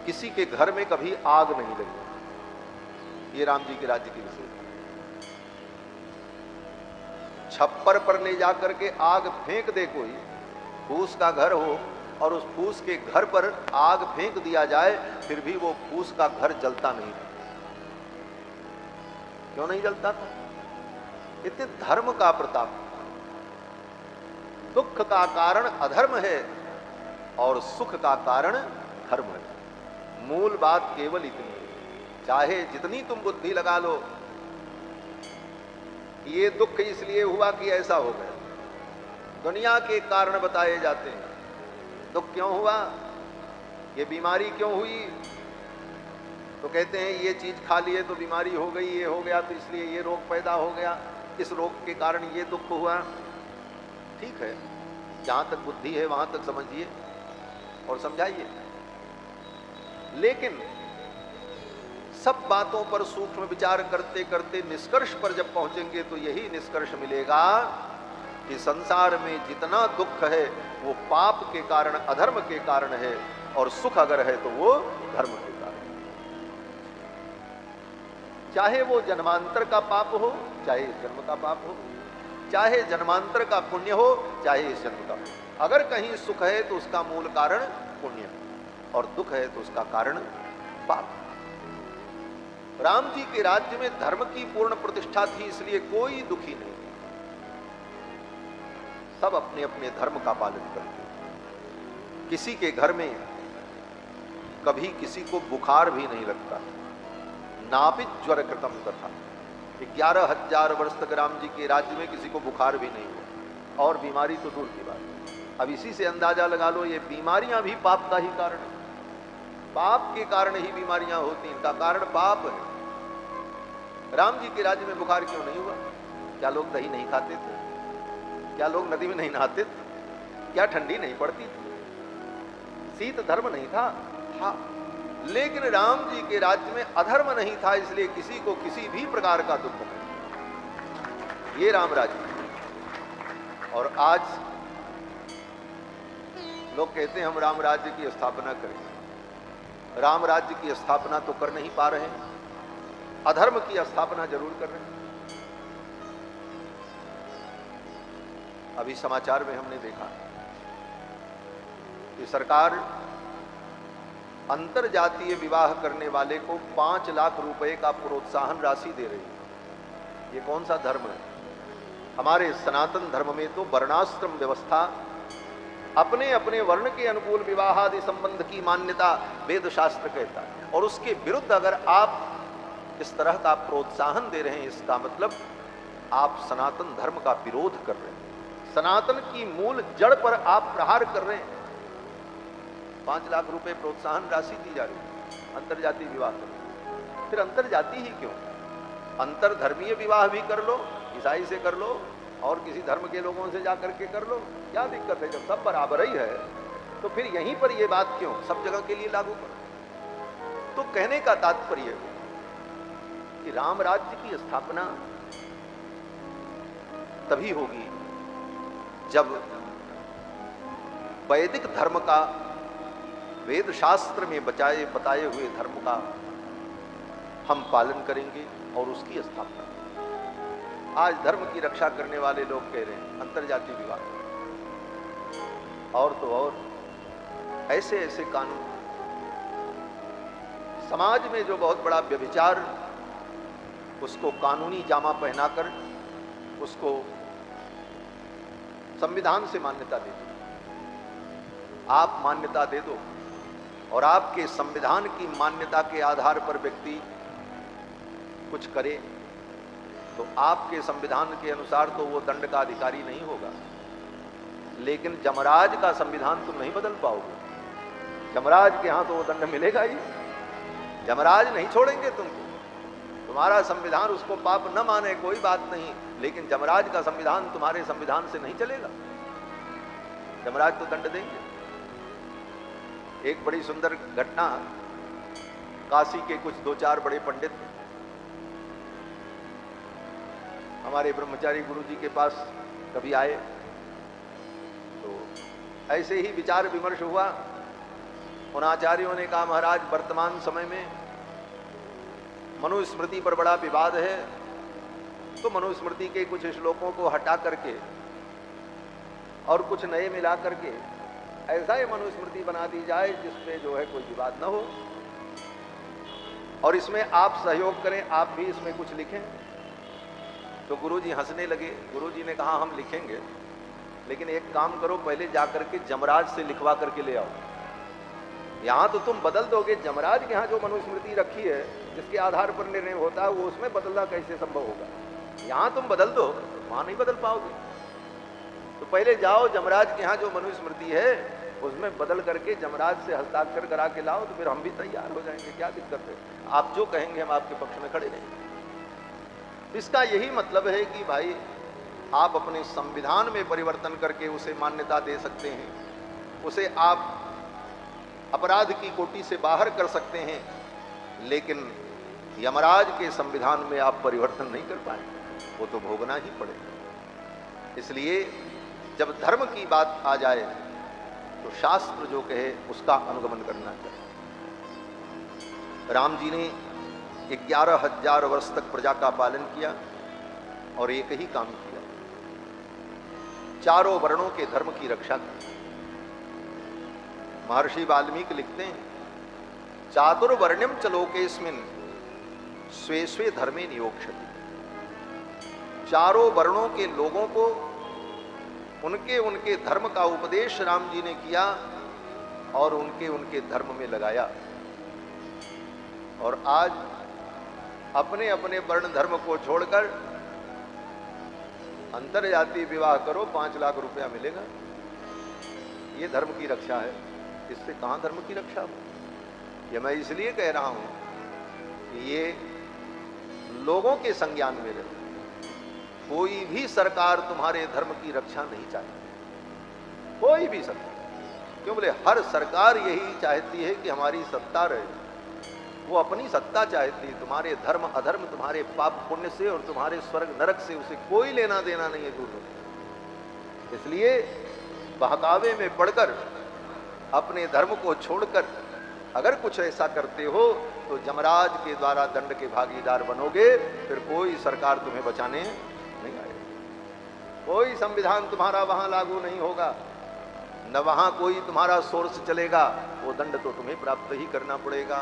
किसी के घर में कभी आग नहीं लगी। ये राम जी के राज्य की विशेषता। छप्पर पर ले जाकर के आग फेंक दे कोई, फूस का घर हो और उस फूस के घर पर आग फेंक दिया जाए फिर भी वो फूस का घर जलता नहीं था। क्यों नहीं जलता था? इतने धर्म का प्रताप। दुख का कारण अधर्म है और सुख का कारण धर्म है। मूल बात केवल इतनी है। चाहे जितनी तुम बुद्धि लगा लो, ये दुख इसलिए हुआ कि ऐसा हो गया, दुनिया के कारण बताए जाते हैं। दुख क्यों हुआ? ये बीमारी क्यों हुई, तो कहते हैं ये चीज खा लिए तो बीमारी हो गई, ये हो गया तो इसलिए ये रोग पैदा हो गया, इस रोग के कारण ये दुख हुआ। ठीक है, जहां तक बुद्धि है वहां तक समझिए और समझाइए, लेकिन सब बातों पर सूक्ष्म विचार करते करते निष्कर्ष पर जब पहुंचेंगे तो यही निष्कर्ष मिलेगा कि संसार में जितना दुख है वो पाप के कारण, अधर्म के कारण है, और सुख अगर है तो वो धर्म के कारण। चाहे वो जन्मांतर का पाप हो, चाहे इस जन्म का पाप हो, चाहे जन्मांतर का पुण्य हो, चाहे इस जन्म का। अगर कहीं सुख है तो उसका मूल कारण पुण्य, और दुख है तो उसका कारण पाप। राम जी के राज्य में धर्म की पूर्ण प्रतिष्ठा थी, इसलिए कोई दुखी नहीं, सब अपने अपने धर्म का पालन करते। किसी के घर में कभी किसी को बुखार भी नहीं लगता, नाभित ज्वर कृतम तथा। 11,000 वर्ष तक राम जी के राज्य में किसी को बुखार भी नहीं हुआ, और बीमारी तो दूर की बात। अब इसी से अंदाजा लगा लो, ये बीमारियां भी पाप का ही कारण है। पाप के कारण ही बीमारियां होती, इनका कारण पाप है। राम जी के राज्य में बुखार क्यों नहीं हुआ? क्या लोग दही नहीं खाते थे? क्या लोग नदी में नहीं नहाते थे? क्या ठंडी नहीं पड़ती थी? शीत धर्म नहीं था? था। लेकिन राम जी के राज्य में अधर्म नहीं था, इसलिए किसी को किसी भी प्रकार का दुख नहीं। ये राम राज्य। और आज लोग कहते हैं हम राम राज्य की स्थापना करें। राम राज्य की स्थापना तो कर नहीं पा रहे हैं, अधर्म की स्थापना जरूर कर रहे हैं। अभी समाचार में हमने देखा कि सरकार अंतरजातीय विवाह करने वाले को 5 लाख रुपए का प्रोत्साहन राशि दे रही है। ये कौन सा धर्म है? हमारे सनातन धर्म में तो वर्णाश्रम व्यवस्था, अपने अपने वर्ण के अनुकूल विवाह आदि संबंध की मान्यता वेद शास्त्र कहता है, और उसके विरुद्ध अगर आप इस तरह का प्रोत्साहन दे रहे हैं, इसका मतलब आप सनातन धर्म का विरोध कर रहे हैं, सनातन की मूल जड़ पर आप प्रहार कर रहे हैं। 5 लाख रुपए प्रोत्साहन राशि दी जा रही है अंतरजातीय विवाह कर। फिर अंतरजातीय ही क्यों? अंतरधर्मीय विवाह भी कर लो, ईसाई से कर लो और किसी धर्म के लोगों से जाकर के कर लो, क्या दिक्कत है? जब सब बराबर ही है तो फिर यहीं पर ये बात क्यों सब जगह के लिए लागू करो? तो कहने का तात्पर्य कि राम राज्य की स्थापना तभी होगी जब वैदिक धर्म का, वेद शास्त्र में बताए हुए धर्म का हम पालन करेंगे और उसकी स्थापना। आज धर्म की रक्षा करने वाले लोग कह रहे हैं अंतरजातीय विवाह, और तो और ऐसे ऐसे कानून। समाज में जो बहुत बड़ा व्यभिचार, उसको कानूनी जामा पहनाकर उसको संविधान से मान्यता दे दो। आप मान्यता दे दो और आपके संविधान की मान्यता के आधार पर व्यक्ति कुछ करे तो आपके संविधान के अनुसार तो वो दंड का अधिकारी नहीं होगा, लेकिन जमराज का संविधान तुम नहीं बदल पाओगे। जमराज के यहां तो वो दंड मिलेगा ही, जमराज नहीं छोड़ेंगे तुमको। तुम्हारा संविधान उसको पाप न माने कोई बात नहीं, लेकिन जमराज का संविधान तुम्हारे संविधान से नहीं चलेगा। जमराज तो दंड देंगे। एक बड़ी सुंदर घटना, काशी के कुछ 2-4 बड़े पंडित हमारे ब्रह्मचारी गुरुजी के पास कभी आए तो ऐसे ही विचार विमर्श हुआ। उन आचार्यों ने कहा महाराज, वर्तमान समय में मनुस्मृति पर बड़ा विवाद है, तो मनुस्मृति के कुछ श्लोकों को हटा करके और कुछ नए मिला करके ऐसा ही मनुस्मृति बना दी जाए जिसमें जो है कोई विवाद न हो, और इसमें आप सहयोग करें, आप भी इसमें कुछ लिखें। तो गुरुजी हंसने लगे। गुरुजी ने कहा हम लिखेंगे, लेकिन एक काम करो, पहले जाकर के जमराज से लिखवा करके ले आओ। यहाँ तो तुम बदल दोगे, जमराज के यहाँ जो मनुस्मृति रखी है जिसके आधार पर निर्णय होता है वो उसमें बदलना कैसे संभव होगा? यहाँ तुम बदल दो, वहां नहीं बदल पाओगे। तो पहले जाओ जमराज के यहाँ जो मनुस्मृति है उसमें बदल करके जमराज से हस्ताक्षर करा के लाओ तो फिर हम भी तैयार हो जाएंगे, क्या दिक्कत है। आप जो कहेंगे हम आपके पक्ष में खड़े रहेंगे। इसका यही मतलब है कि भाई आप अपने संविधान में परिवर्तन करके उसे मान्यता दे सकते हैं, उसे आप अपराध की कोटि से बाहर कर सकते हैं, लेकिन यमराज के संविधान में आप परिवर्तन नहीं कर पाएंगे, वो तो भोगना ही पड़ेगा। इसलिए जब धर्म की बात आ जाए तो शास्त्र जो कहे उसका अनुगमन करना चाहिए। राम जी ने 11,000 वर्ष तक प्रजा का पालन किया और एक ही काम किया, चारों वर्णों के धर्म की रक्षा की। महर्षि वाल्मीकि लिखते हैं, चातुर्वर्ण्यम च लोकेस्मिन् स्वे स्वे धर्मे नियोक्ष्यति। चारों वर्णों के लोगों को उनके उनके धर्म का उपदेश राम जी ने किया और उनके उनके धर्म में लगाया। और आज अपने अपने वर्ण धर्म को छोड़कर अंतरजातीय विवाह करो, 5 लाख रुपया मिलेगा, ये धर्म की रक्षा है। इससे कहां धर्म की रक्षा हो। ये मैं इसलिए कह रहा हूं कि ये लोगों के संज्ञान में रहे। कोई भी सरकार तुम्हारे धर्म की रक्षा नहीं चाहती, कोई भी सरकार। क्यों बोले, हर सरकार यही चाहती है कि हमारी सत्ता रहे, वो अपनी सत्ता चाहती है। तुम्हारे धर्म अधर्म, तुम्हारे पाप पुण्य से और तुम्हारे स्वर्ग नरक से उसे कोई लेना देना नहीं है, दूर हो। इसलिए बहकावे में पड़कर अपने धर्म को छोड़कर अगर कुछ ऐसा करते हो तो जमराज के द्वारा दंड के भागीदार बनोगे, फिर कोई सरकार तुम्हें बचाने नहीं आएगी। कोई संविधान तुम्हारा वहां लागू नहीं होगा, न वहां कोई तुम्हारा सोर्स चलेगा, वो दंड तो तुम्हें प्राप्त ही करना पड़ेगा।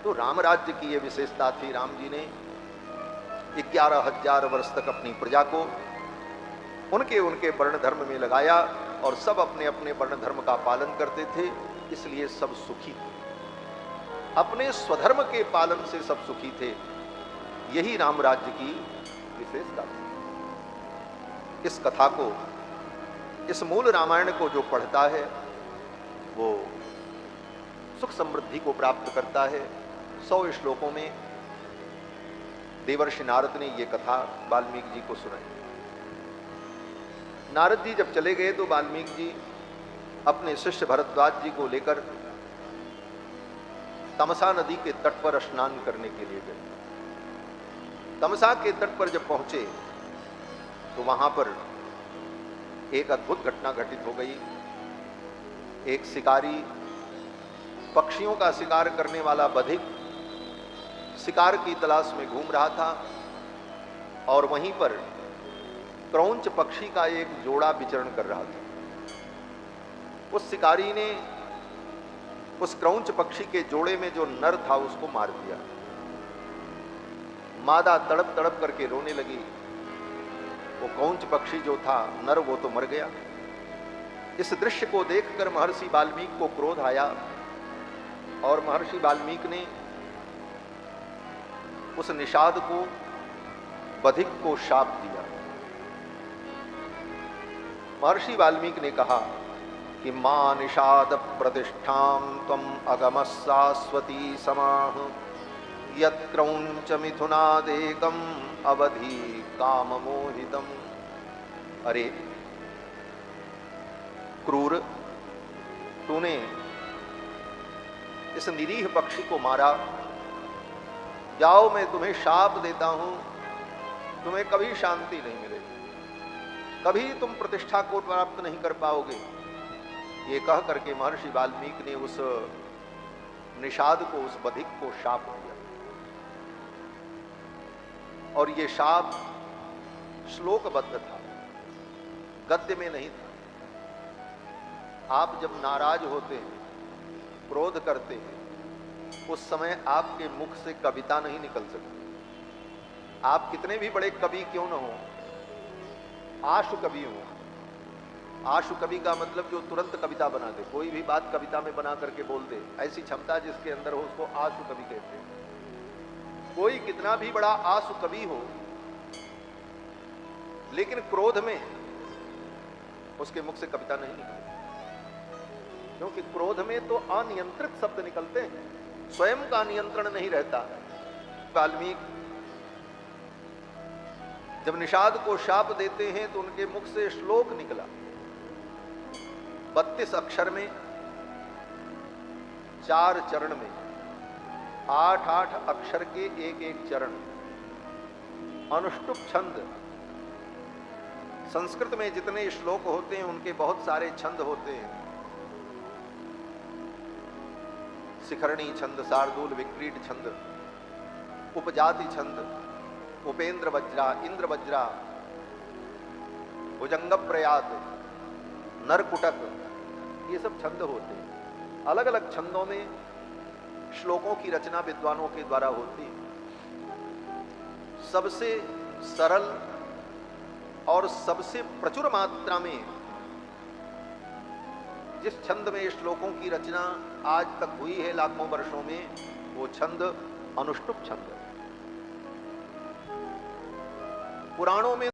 तो राम राज्य की ये विशेषता थी। राम जी ने 11,000 वर्ष तक अपनी प्रजा को उनके उनके वर्ण धर्म में लगाया और सब अपने अपने वर्ण धर्म का पालन करते थे, इसलिए सब सुखी थे। अपने स्वधर्म के पालन से सब सुखी थे। यही राम राज्य की विशेषता थी। इस कथा को, इस मूल रामायण को जो पढ़ता है वो सुख समृद्धि को प्राप्त करता है। 100 श्लोकों में देवर्षि नारद ने ये कथा वाल्मीकि जी को सुनाई। नारद जी जब चले गए तो वाल्मीकि जी अपने शिष्य भरद्वाज जी को लेकर तमसा नदी के तट पर स्नान करने के लिए गए। तमसा के तट पर जब पहुंचे तो वहां पर एक अद्भुत घटना घटित हो गई। एक शिकारी, पक्षियों का शिकार करने वाला बधिक शिकार की तलाश में घूम रहा था और वहीं पर क्रौंच पक्षी का एक जोड़ा विचरण कर रहा था। उस शिकारी ने उस क्रौंच पक्षी के जोड़े में जो नर था उसको मार दिया। मादा तड़प तड़प करके रोने लगी। वो क्रौंच पक्षी जो था नर, वो तो मर गया। इस दृश्य को देखकर महर्षि वाल्मीकि को क्रोध आया और महर्षि वाल्मीकि ने उस निषाद को, बधिक को शाप दिया। महर्षि वाल्मीकि ने कहा कि मां निषाद प्रतिष्ठां त्वं अगमः शाश्वती समाह यत् क्रौंच मिथुनादेकम् अवधि काम मोहितम्। अरे क्रूर, तूने इस निरीह पक्षी को मारा। जाओ, मैं तुम्हें शाप देता हूं, तुम्हें कभी शांति नहीं मिलेगी, कभी तुम प्रतिष्ठा को प्राप्त नहीं कर पाओगे। ये कह करके महर्षि वाल्मीकि ने उस निषाद को, उस बधिक को शाप दिया। और ये शाप श्लोकबद्ध था, गद्य में नहीं था। आप जब नाराज होते हैं, क्रोध करते हैं, उस समय आपके मुख से कविता नहीं निकल सकती। आप कितने भी बड़े कवि क्यों न हो, आशु कवि हो। आशु कवि का मतलब जो तुरंत कविता बना दे, कोई भी बात कविता में बना करके बोल दे, ऐसी क्षमता जिसके अंदर हो उसको आशु कवि कहते हैं। कोई कितना भी बड़ा आशु कवि हो, लेकिन क्रोध में उसके मुख से कविता नहीं निकलती। क्योंकि क्रोध में तो अनियंत्रित शब्द निकलते हैं, स्वयं का नियंत्रण नहीं रहता। वाल्मीकि जब निषाद को शाप देते हैं तो उनके मुख से श्लोक निकला, 32 अक्षर में, 4 चरण में, 8-8 अक्षर के एक एक चरण, अनुष्टुप छंद। संस्कृत में जितने श्लोक होते हैं उनके बहुत सारे छंद होते हैं। शिखरणी छंद, शार्दूल, विक्रीड छंद, उपजाति छंद, उपेंद्र वज्रा, इंद्र वज्रा, भुजंग प्रयात, नरकुटक, ये सब छंद होते हैं। अलग अलग छंदों में श्लोकों की रचना विद्वानों के द्वारा होती है। सबसे सरल और सबसे प्रचुर मात्रा में जिस छंद में श्लोकों की रचना आज तक हुई है लाखों वर्षों में, वो छंद अनुष्टुप छंद। पुराणों में